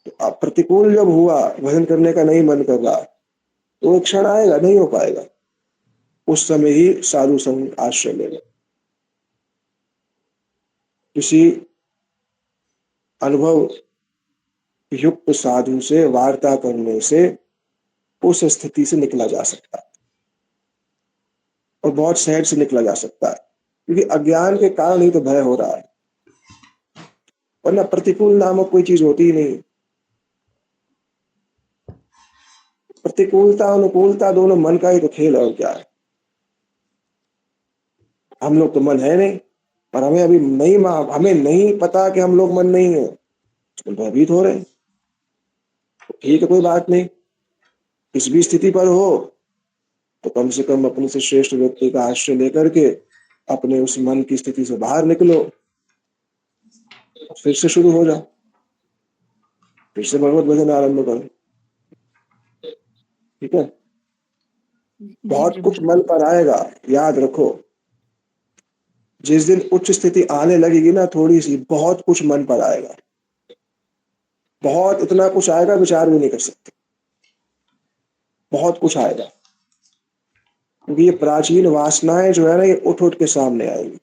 Speaker 1: तो अब प्रतिकूल जब हुआ, भजन करने का नहीं मन कर रहा, तो एक क्षण आएगा नहीं हो पाएगा, उस समय ही साधु संग आश्रय लेना। किसी अनुभव युक्त साधु से वार्ता करने से उस स्थिति से निकला जा सकता है, और बहुत सहज से निकला जा सकता है, क्योंकि अज्ञान के कारण ही तो भय हो रहा है, वरना प्रतिकूल नामक कोई चीज होती ही नहीं। प्रतिकूलता अनुकूलता दोनों मन का ही तो खेल है, और क्या है। हम लोग तो मन है नहीं, पर हमें अभी नहीं, हमें नहीं पता कि हम लोग मन नहीं है, तो भयभीत हो रहे हैं। ठीक है, कोई बात नहीं, किस भी स्थिति पर हो तो कम से कम अपने से श्रेष्ठ व्यक्ति का आश्रय लेकर के अपने उस मन की स्थिति से बाहर निकलो, फिर से शुरू हो जाओ, फिर से भगवत भजन आरंभ करो। ठीक है।
Speaker 2: जी
Speaker 1: बहुत
Speaker 2: प्रभु
Speaker 1: कुछ मन पर आएगा, याद रखो। जिस दिन उच्च स्थिति आने लगेगी ना, थोड़ी सी, बहुत कुछ मन पर आएगा, बहुत, इतना कुछ आएगा विचार भी नहीं कर सकते, बहुत कुछ आएगा। क्योंकि ये प्राचीन वासनाएं जो है ना, ये उठ उठ के सामने आएगी।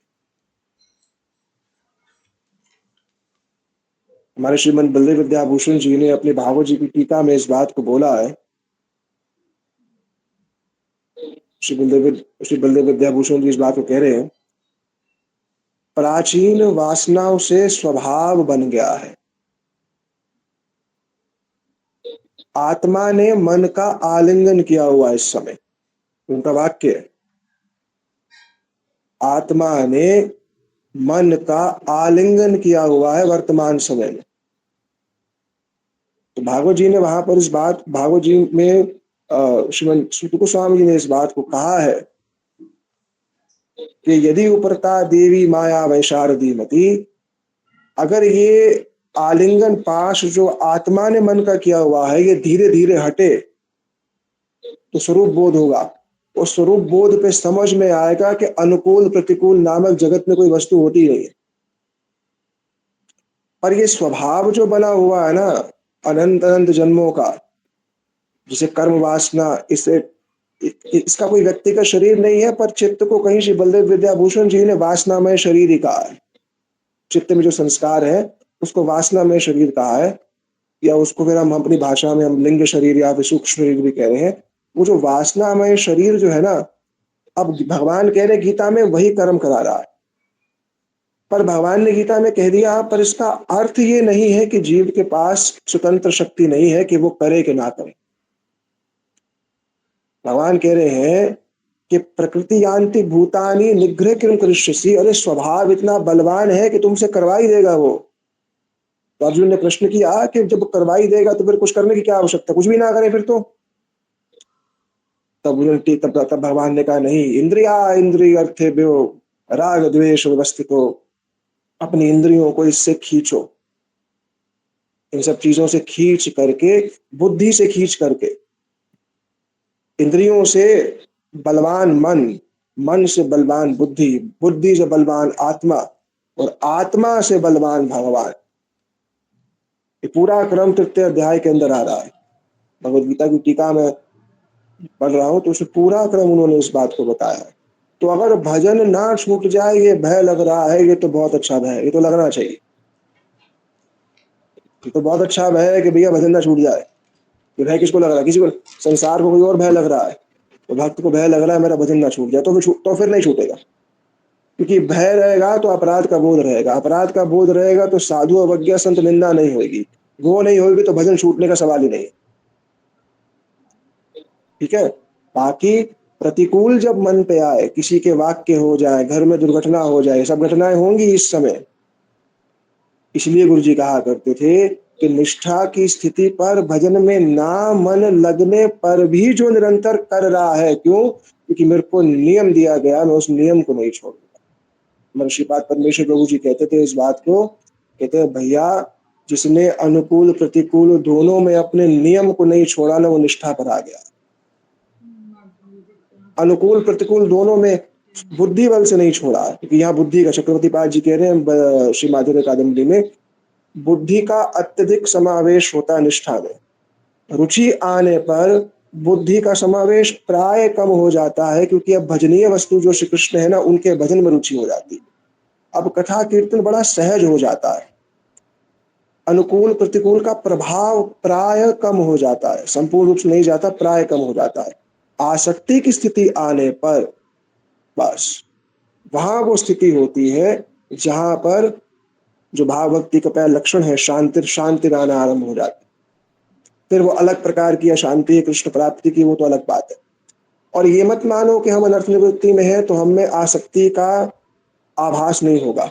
Speaker 1: हमारे श्रीमद बलदेव विद्याभूषण जी ने अपने भागवत जी की टीका में इस बात को बोला है। श्री बलदेव विद्याभूषण जी इस बात को कह रहे हैं, प्राचीन वासनाओं से स्वभाव बन गया है। आत्मा ने मन का आलिंगन किया हुआ इस समय, उनका वाक्य है, आत्मा ने मन का आलिंगन किया हुआ है वर्तमान समय में। तो भागवत जी ने वहां पर इस बात, भागवत जी में श्रीमद सुत गोस्वामी जी ने इस बात को कहा है कि यदि उपरता देवी माया वैशारदी मती, अगर ये आलिंगन पाश जो आत्मा ने मन का किया हुआ है ये धीरे धीरे हटे, तो स्वरूप बोध होगा। उस स्वरूप बोध पे समझ में आएगा कि अनुकूल प्रतिकूल नामक जगत में कोई वस्तु होती नहीं है। पर ये स्वभाव जो बना हुआ है ना, अनंत अनंत जन्मों का, जिसे कर्म वासना, इसे, इसका कोई व्यक्तिगत शरीर नहीं है, पर चित्त को कहीं श्री बलदेव विद्याभूषण जी ने वासनामय शरीर ही कहा है। चित्त में जो संस्कार है उसको वासनामय शरीर कहा है, या उसको फिर हम अपनी भाषा में हम लिंग शरीर या फिर सूक्ष्म शरीर भी कह रहे हैं। वो जो वासनामय शरीर जो है ना, अब भगवान कह रहे गीता में वही कर्म करा रहा है। पर भगवान ने गीता में कह दिया, पर इसका अर्थ ये नहीं है कि जीव के पास स्वतंत्र शक्ति नहीं है कि वो करे कि ना करे। भगवान कह रहे हैं कि प्रकृति यान्ति भूतानि निग्रह किम करिष्यसि, अरे स्वभाव इतना बलवान है कि तुमसे करवा ही देगा वो। तो अर्जुन ने प्रश्न किया कि जब करवा ही देगा तो फिर कुछ करने की क्या आवश्यकता, कुछ भी ना करे फिर तो। तब भगवान ने कहा नहीं, इंद्रिया इंद्रिय अर्थेभ्यो राग द्वेष व्यवस्थितो, अपनी इंद्रियों को इससे खींचो, इन सब चीजों से खींच करके, बुद्धि से खींच करके, इंद्रियों से बलवान मन, मन से बलवान बुद्धि, बुद्धि से बलवान आत्मा, और आत्मा से बलवान भगवान। ये पूरा क्रम तृतीय अध्याय के अंदर आ रहा है। भगवद गीता की टीका में पढ़ रहा हूं तो उसमें पूरा क्रम उन्होंने इस बात को बताया है। तो अगर भजन ना छूट जाए, ये भय लग रहा है, ये तो बहुत अच्छा भय है, ये तो लगना चाहिए। ये तो बहुत अच्छा भय है कि भैया भजन ना छूट जाए। ये भय किसको लग रहा है? किसी को, संसार को कोई और भय लग रहा है, तो भक्त को भय लग रहा है मेरा भजन ना छूट जाए, तो फिर नहीं छूटेगा। क्योंकि भय रहेगा तो अपराध का बोध रहेगा, अपराध का बोध रहेगा तो साधु अवज्ञा संत निंदा नहीं होगी, वो नहीं होगी तो भजन छूटने का सवाल ही नहीं। ठीक है। बाकी प्रतिकूल जब मन पे आए, किसी के वाक्य हो जाए, घर में दुर्घटना हो जाए, सब घटनाएं होंगी इस समय। इसलिए गुरु जी कहा करते थे कि निष्ठा की स्थिति पर भजन में ना मन लगने पर भी जो निरंतर कर रहा है, क्यों? क्योंकि मेरे को नियम दिया गया, मैं उस नियम को नहीं छोड़ूंगा। महर्षिपाद पद्मेश्वर प्रभु जी कहते थे इस बात को, कहते हैं भैया जिसने अनुकूल प्रतिकूल दोनों में अपने नियम को नहीं छोड़ा ना, वो निष्ठा पर आ गया। अनुकूल प्रतिकूल दोनों में बुद्धि बल से नहीं छोड़ा, क्योंकि यहाँ बुद्धि का चक्रवर्ती पाद जी कह रहे हैं श्री माधुर्य कादम्बरी में, बुद्धि का अत्यधिक समावेश होता है निष्ठा में। रुचि आने पर बुद्धि का समावेश प्राय कम हो जाता है, क्योंकि अब भजनीय वस्तु जो श्री कृष्ण है ना, उनके भजन में रुचि हो जाती है। अब कथा कीर्तन बड़ा सहज हो जाता है, अनुकूल प्रतिकूल का प्रभाव प्राय कम हो जाता है, संपूर्ण रूप से नहीं जाता, प्राय कम हो जाता है। आसक्ति की स्थिति आने पर बस वहां वो स्थिति होती है जहां पर जो भाव भक्ति का पहला लक्षण है, शांति, शांति आना आरंभ हो जाती है। फिर वो अलग प्रकार की अशांति है कृष्ण प्राप्ति की, वो तो अलग बात है। और ये मत मानो कि हम अनर्थ निवृत्ति में हैं तो हम में आसक्ति का आभास नहीं होगा।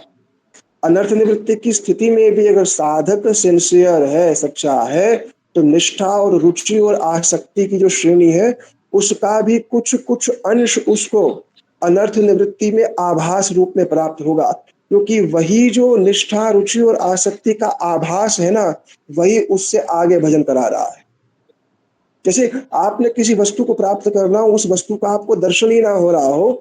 Speaker 1: अनर्थ निवृत्ति की स्थिति में भी अगर साधक सिंसियर है, सच्चा है, तो निष्ठा और रुचि और आसक्ति की जो श्रेणी है उसका भी कुछ कुछ अंश उसको अनर्थ निवृत्ति में आभास रूप में प्राप्त होगा, क्योंकि वही जो निष्ठा रुचि और आसक्ति का आभास है ना, वही उससे आगे भजन करा रहा है। जैसे आपने किसी वस्तु को प्राप्त करना हो, उस वस्तु का आपको दर्शन ही ना हो रहा हो,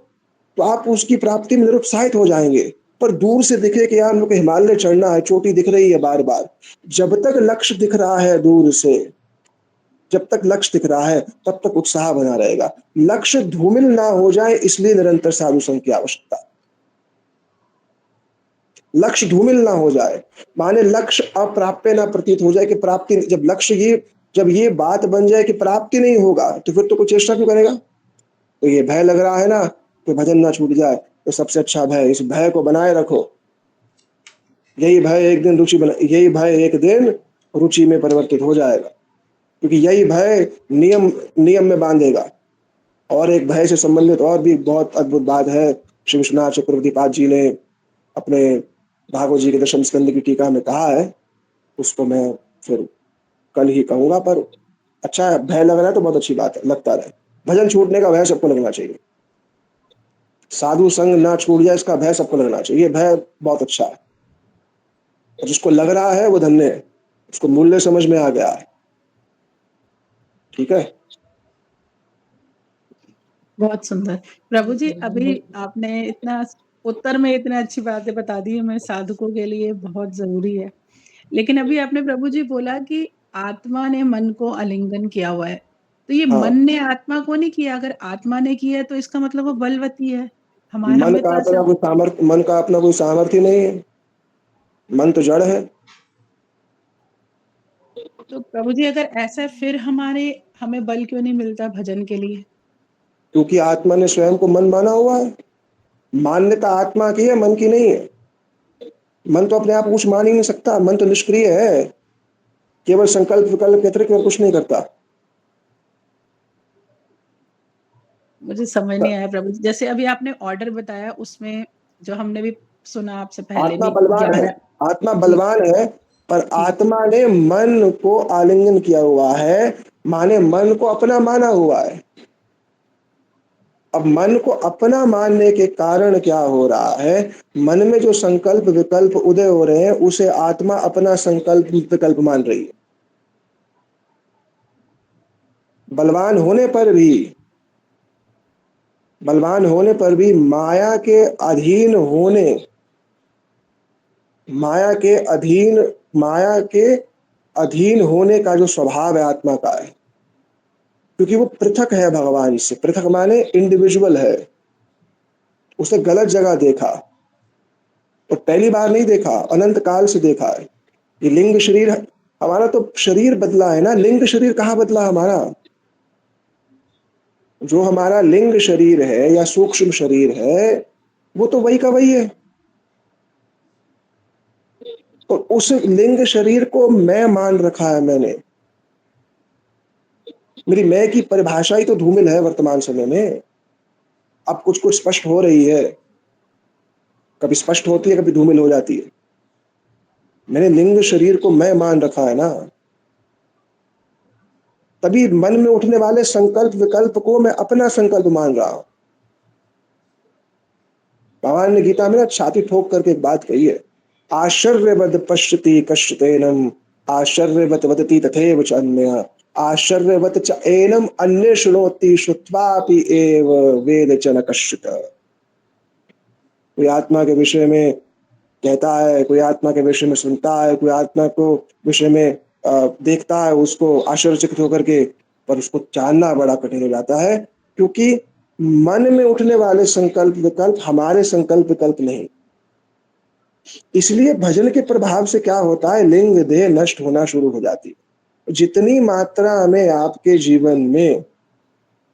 Speaker 1: तो आप उसकी प्राप्ति में निरुत्साहित हो जाएंगे। पर दूर से दिखे कि यार मुझे हिमालय चढ़ना है, चोटी दिख रही है बार बार, जब तक लक्ष्य दिख रहा है दूर से, जब तक लक्ष्य दिख रहा है तब तक उत्साह बना रहेगा। लक्ष्य धूमिल ना हो जाए इसलिए निरंतर साधु संग की आवश्यकता। लक्ष्य धूमिल ना हो जाए, माने लक्ष्य अप्राप्य ना प्रतीत हो जाए कि प्राप्ति, जब लक्ष्य जब ये बात बन जाए कि प्राप्ति नहीं होगा, तो फिर तो कोई चेष्टा क्यों करेगा? तो ये भय लग रहा है ना कि भजन ना छूट जाए, तो सबसे अच्छा भय, इस भय को बनाए रखो। यही भय एक दिन यही भय एक दिन रुचि में परिवर्तित हो जाएगा, क्योंकि यही भय नियम नियम में बांधेगा। और एक भय से संबंधित और भी बहुत अद्भुत बात है, श्री विश्वनाथ चक्रवर्ती पाद जी ने अपने भागवत जी के दशम स्कंद की टीका में कहा है, उसको मैं फिर कल ही कहूंगा। पर अच्छा भय लग रहा है तो बहुत अच्छी बात है, लगता रहे। भजन छूटने का भय सबको लगना चाहिए, साधु संग ना छूट जाए इसका भय सबको लगना चाहिए। ये भय बहुत अच्छा है, और जिसको लग रहा है वो धन्य है, उसको मूल्य समझ में आ गया है। ठीक है।
Speaker 3: बहुत सुंदर प्रभु जी, अभी आपने इतना उत्तर में इतने अच्छी बातें बता दी, हमें साधकों के लिए बहुत जरूरी है। लेकिन अभी आपने प्रभु जी बोला कि आत्मा ने मन को आलिंगन किया हुआ है, तो ये
Speaker 1: हाँ,
Speaker 3: मन ने आत्मा को नहीं किया। अगर आत्मा ने किया है तो इसका मतलब वो बलवती है। हमें
Speaker 1: मन
Speaker 3: हमें
Speaker 1: का
Speaker 3: तो
Speaker 1: अपना
Speaker 3: ऐसा,
Speaker 1: कोई सामर्थ्य, मन का अपना कोई सामर्थ्य नहीं है। मन तो जड़ है।
Speaker 3: तो प्रभु जी अगर ऐसा है फिर हमें बल क्यों नहीं मिलता भजन के लिए?
Speaker 1: क्योंकि आत्मा ने स्वयं को मन माना हुआ है। मान्यता आत्मा की है, मन की नहीं है। मन तो अपने आप कुछ मान ही नहीं सकता, मन तो निष्क्रिय है, केवल संकल्प विकल्प के अतिरिक्त और कुछ नहीं करता।
Speaker 3: मुझे समझ नहीं आया प्रभु जी। जैसे अभी आपने ऑर्डर बताया उसमें जो हमने भी सुना आपसे पहले
Speaker 1: आत्मा
Speaker 3: भी
Speaker 1: बलवान है,
Speaker 3: 11।
Speaker 1: आत्मा
Speaker 3: जी,
Speaker 1: बलवान है, पर
Speaker 3: जी।
Speaker 1: आत्मा ने मन को आलिंगन किया हुआ है, माने मन को अपना माना हुआ है। अब मन को अपना मानने के कारण क्या हो रहा है, मन में जो संकल्प विकल्प उदय हो रहे हैं उसे आत्मा अपना संकल्प विकल्प मान रही है। बलवान होने पर भी, बलवान होने पर भी माया के अधीन होने, माया के अधीन, माया के अधीन होने का जो स्वभाव है आत्मा का है, क्योंकि वो पृथक है भगवान से। पृथक माने इंडिविजुअल है। उसने गलत जगह देखा और पहली बार नहीं देखा, अनंत काल से देखा है। ये लिंग शरीर, हमारा तो शरीर बदला है ना, लिंग शरीर कहाँ बदला हमारा? जो हमारा लिंग शरीर है या सूक्ष्म शरीर है वो तो वही का वही है। और उस लिंग शरीर को मैं मान रखा है मैंने। मेरी मैं की परिभाषा ही तो धूमिल है वर्तमान समय में। अब कुछ कुछ स्पष्ट हो रही है, कभी स्पष्ट होती है कभी धूमिल हो जाती है। मैंने लिंग शरीर को मैं मान रखा है ना, तभी मन में उठने वाले संकल्प विकल्प को मैं अपना संकल्प मान रहा हूं। भगवान ने गीता में ना छाती ठोक करके एक बात कही है, आश्चर्यवद पश्यति कश्चितेनम आश्चर्यवत वदति तथैव च अन्यः आश्चर्यवत च एनम अन्य शृणोति श्रुत्वापि एव वेद च न कश्चित्। कोई आत्मा के विषय में कहता है, कोई आत्मा के विषय में सुनता है, कोई आत्मा को विषय में देखता है, उसको आश्चर्यचकित होकर के, पर उसको जानना बड़ा कठिन हो जाता है, क्योंकि मन में उठने वाले संकल्प विकल्प हमारे संकल्प विकल्प नहीं। इसलिए भजन के प्रभाव से क्या होता है, लिंग देह नष्ट होना शुरू हो जाती है। जितनी मात्रा में आपके जीवन में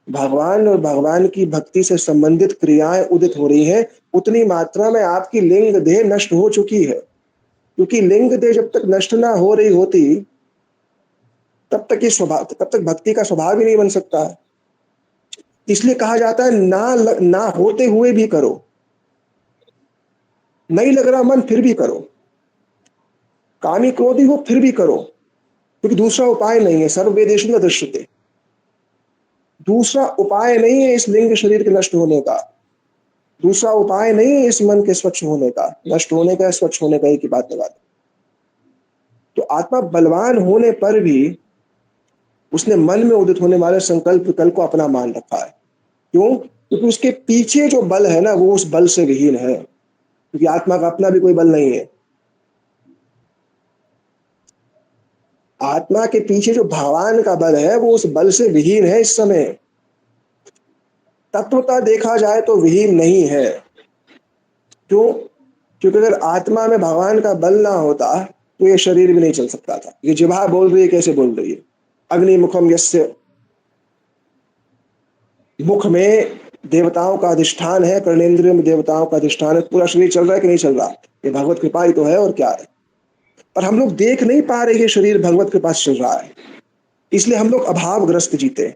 Speaker 1: भगवान और भगवान की भक्ति से संबंधित क्रियाएं उदित हो रही हैं, उतनी मात्रा में आपकी लिंग देह नष्ट हो चुकी है। क्योंकि लिंग देह जब तक नष्ट ना हो रही होती तब तक ये स्वभाव, तब तक भक्ति का स्वभाव ही नहीं बन सकता है। इसलिए कहा जाता है ना होते हुए भी करो, नहीं लग रहा मन फिर भी करो, कामी क्रोधी हो फिर भी करो, क्योंकि दूसरा उपाय नहीं है। सर्व वेदेषु न दृश्यते, दूसरा उपाय नहीं है इस लिंग शरीर के नष्ट होने का, दूसरा उपाय नहीं है इस मन के स्वच्छ होने का, नष्ट होने का, स्वच्छ होने का, एक ही बात लगा दो। तो आत्मा बलवान होने पर भी उसने मन में उदित होने वाले संकल्प विकल्प को अपना मान रखा है। क्यों? क्योंकि उसके पीछे जो बल है ना वो उस बल से विहीन है, क्योंकि आत्मा का अपना भी कोई बल नहीं है। आत्मा के पीछे जो भगवान का बल है वो उस बल से विहीन है इस समय। तत्वतः देखा जाए तो विहीन नहीं है। क्यों? क्योंकि अगर आत्मा में भगवान का बल ना होता तो ये शरीर भी नहीं चल सकता था। ये जिह्वा बोल रही है, कैसे बोल रही है, अग्नि मुखम यस्य, मुख में देवताओं का अधिष्ठान है, कर्णेंद्रियों में देवताओं का अधिष्ठान है, पूरा शरीर चल रहा है कि नहीं चल रहा? ये भगवत कृपा ही तो है, और क्या है। पर हम लोग देख नहीं पा रहे ये शरीर भगवत कृपा से चल रहा है, इसलिए हम लोग अभावग्रस्त जीते।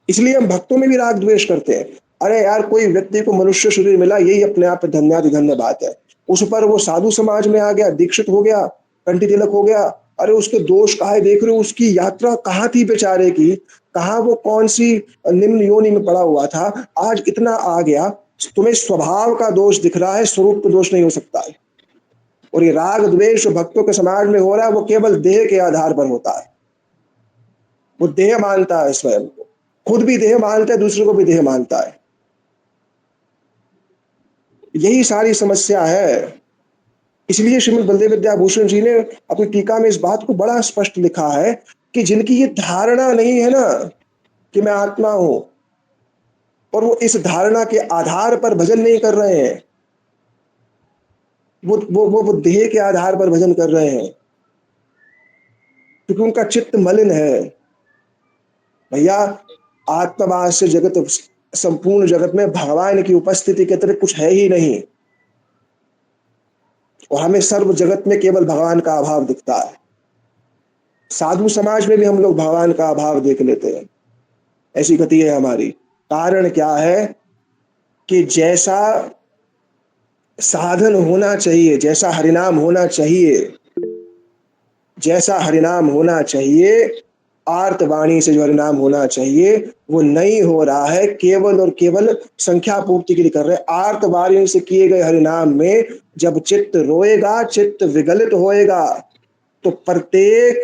Speaker 1: इसलिए हम भक्तों में भी राग द्वेष करते हैं। अरे यार, कोई व्यक्ति को मनुष्य शरीर मिला, यही अपने आप में धन्याति धन्य बात है। उस पर वो साधु समाज में आ गया, दीक्षित हो गया, कंठी तिलक हो गया। अरे उसके दोष काहे देख रहे हो? उसकी यात्रा कहाँ थी बेचारे की, कहाँ वो कौन सी निम्न योनि में पड़ा हुआ था, आज इतना आ गया। तुम्हें स्वभाव का दोष दिख रहा है, स्वरूप का दोष नहीं हो सकता है। और ये राग द्वेष जो भक्तों के समाज में हो रहा है वो केवल देह के आधार पर होता है। वो देह मानता है, स्वयं को खुद भी देह मानता है, दूसरे को भी देह मानता है। यही सारी समस्या है। इसलिए श्रीमद् बलदेव विद्याभूषण जी ने अपनी टीका में इस बात को बड़ा स्पष्ट लिखा है कि जिनकी ये धारणा नहीं है ना कि मैं आत्मा हूं, और वो इस धारणा के आधार पर भजन नहीं कर रहे हैं, वो देह के आधार पर भजन कर रहे हैं, क्योंकि उनका चित्त मलिन है। भैया, आत्मवाद से जगत, संपूर्ण जगत में भगवान की उपस्थिति के अतिरिक्त कुछ है ही नहीं, और हमें सर्व जगत में केवल भगवान का अभाव दिखता है। साधु समाज में भी हम लोग भगवान का अभाव देख लेते हैं, ऐसी गति है हमारी। कारण क्या है कि जैसा साधन होना चाहिए, जैसा हरिनाम होना चाहिए, जैसा हरिनाम होना चाहिए, आर्तवाणी से जो हरिनाम होना चाहिए, वो नहीं हो रहा है। केवल और केवल संख्या पूर्ति के लिए कर रहे हैं। आर्तवाणी से किए गए हरिनाम में जब चित्त रोएगा, चित्त विगलित होएगा, तो प्रत्येक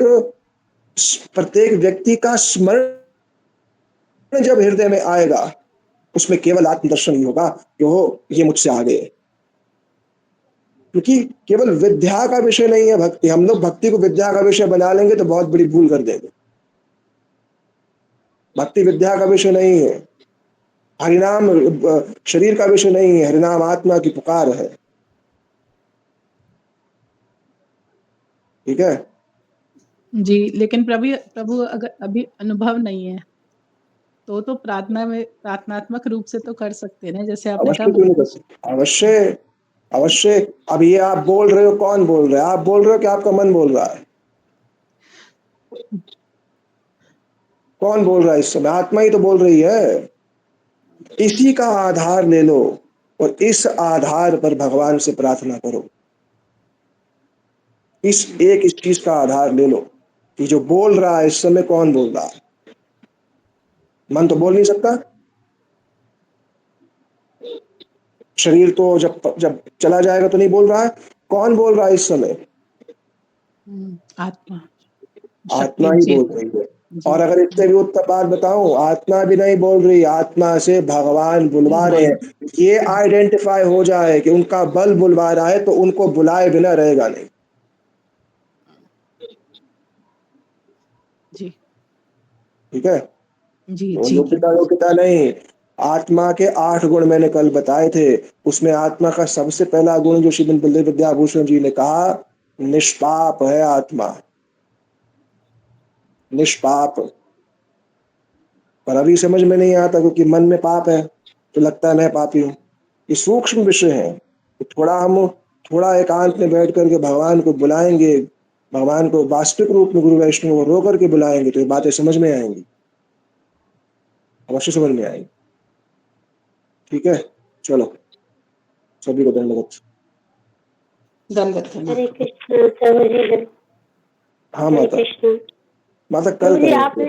Speaker 1: प्रत्येक व्यक्ति का स्मरण जब हृदय में आएगा, उसमें केवल आत्मदर्शन ही होगा कि हो, ये मुझसे आगे है। क्योंकि केवल विद्या का विषय नहीं है भक्ति। हम लोग भक्ति को विद्या का विषय बना लेंगे तो बहुत बड़ी भूल कर देंगे। भक्ति विद्या का विषय नहीं है, हरिनाम शरीर का विषय नहीं है, हरिनाम आत्मा की पुकार है। ठीक है
Speaker 3: जी, लेकिन प्रभु अगर अभी अनुभव नहीं है तो प्रार्थना में प्रार्थनात्मक रूप से तो कर सकते हैं ना, जैसे आपने कहा
Speaker 1: अवश्य, क्यों नहीं कर सकते? अवश्य, अवश्य। अब ये आप बोल रहे हो, कौन बोल रहा है? आप बोल रहे हो कि आपका मन बोल रहा है? कौन बोल रहा है इस समय? आत्मा ही तो बोल रही है। इसी का आधार ले लो और इस आधार पर भगवान से प्रार्थना करो। इस चीज का आधार ले लो कि जो बोल रहा है इस समय, कौन बोल रहा है? मन तो बोल नहीं सकता। शरीर तो जब जब चला जाएगा तो नहीं बोल रहा है। कौन बोल रहा है इस समय?
Speaker 3: आत्मा,
Speaker 1: आत्मा
Speaker 3: शक्ति,
Speaker 1: ही बोल
Speaker 3: चेतना।
Speaker 1: रही है। और
Speaker 3: जी,
Speaker 1: अगर इससे भी उत्तर बात बताऊं, आत्मा भी नहीं बोल रही, आत्मा से भगवान बुलवा रहे हैं। ये आइडेंटिफाई हो जाए कि उनका बल बुलवा रहा है, तो उनको बुलाए बिना रहेगा नहीं।
Speaker 3: जी,
Speaker 1: ठीक है,
Speaker 3: जी,
Speaker 1: तो
Speaker 3: जी
Speaker 1: योग्यता
Speaker 3: प्रभु।
Speaker 1: योग्यता नहीं। आत्मा के 8 गुण मैंने कल बताए थे। उसमें आत्मा का सबसे पहला गुण जो श्री बलदेव विद्याभूषण जी ने कहा, निष्पाप है आत्मा, निष्पाप। पर अभी समझ में नहीं आता, क्योंकि मन में पाप है तो लगता है मैं पापी हूं। ये सूक्ष्म विषय है। तो थोड़ा एकांत में बैठ करके भगवान को बुलाएंगे, भगवान को वास्तविक रूप में गुरु वैष्णव को रो करके बुलाएंगे, तो ये बातें समझ में आएंगी, अवश्य समझ में आएंगी। ठीक है, चलो, सभी को धन्यवाद।
Speaker 3: दंडवत
Speaker 4: हरे
Speaker 3: प्रणाम।
Speaker 4: कृष्ण प्रभु जी।
Speaker 1: हाँ
Speaker 4: हरे
Speaker 1: माता,
Speaker 4: कृष्ण
Speaker 1: माता कल
Speaker 4: प्रभु जी।
Speaker 1: करेंगे।
Speaker 4: आपने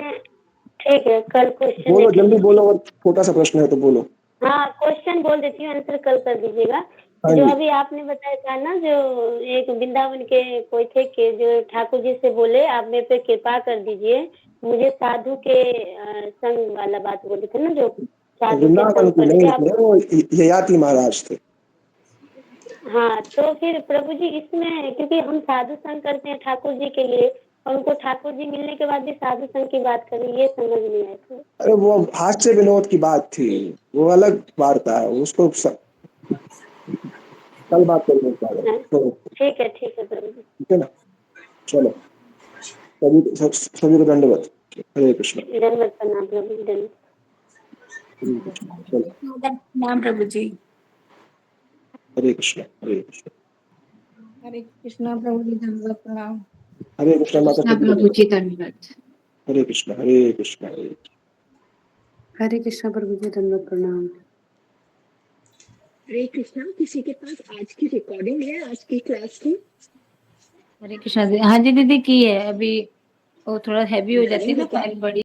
Speaker 4: ठीक है, कल क्वेश्चन
Speaker 1: बोलो,
Speaker 4: लेके
Speaker 1: जल्दी
Speaker 4: दीजिए।
Speaker 1: बोलो, और छोटा सा प्रश्न है तो बोलो।
Speaker 4: हाँ, क्वेश्चन बोल देती हूँ, आंसर कल कर दीजिएगा।
Speaker 1: हाँ
Speaker 4: जो
Speaker 1: जी।
Speaker 4: अभी आपने बताया था ना, जो एक वृंदावन के कोई थे कि जो ठाकुर जी से बोले आप मेरे पे कृपा कर दीजिए, मुझे साधु के संग वाला बात बोले थे ना, जो साधु के
Speaker 1: वृंदावन
Speaker 4: संग
Speaker 1: की
Speaker 4: कर
Speaker 1: नहीं
Speaker 4: दीजिए आप।
Speaker 1: थे वो, ययाति महाराज थे।
Speaker 4: हाँ, तो फिर प्रभु जी इसमें, क्योंकि हम साधु संग करते हैं ठाकुर जी के लिए, और उनको ठाकुर जी मिलने के बाद भी साधु संग की बात करें, ये समझ नहीं आया था।
Speaker 1: अरे वो हास्य विनोद की बात थी, वो अलग वार्ता है, उसको कल बात करेंगे इस बारे में।
Speaker 4: हाँ,
Speaker 1: तो
Speaker 4: ठीक है प्रभु जी।
Speaker 1: ठीक है ना, चलो, सभी को दंडवत। हरे कृष्ण।
Speaker 4: धन्यवाद, प्रणाम प्रभु जी, धन्यवाद।
Speaker 1: हरे कृष्ण, चलो,
Speaker 2: नाम प्रभु जी।
Speaker 1: हरे कृष्ण, हरे कृष्ण।
Speaker 2: हरे कृष्णा प्रभु जी, धन्यवाद प्रणाम।
Speaker 1: हरे कृष्ण माता,
Speaker 2: कृष्णा
Speaker 1: सभी को
Speaker 2: प्रभु
Speaker 1: दंडवत।
Speaker 2: जी, धन्यवाद।
Speaker 1: हरे कृष्ण, हरे कृष्ण, हरे।
Speaker 2: हरे कृष्णा प्रभु जी, धन्यवाद प्रणाम।
Speaker 5: हरे कृष्णा। किसी के पास आज की रिकॉर्डिंग है, आज की क्लास की?
Speaker 2: हरे कृष्णा जी, हाँ जी दीदी की है। अभी वो थोड़ा हैवी हो जाती
Speaker 5: भेजेंगे
Speaker 2: है ना
Speaker 5: क्या?
Speaker 2: फाइल, बड़ी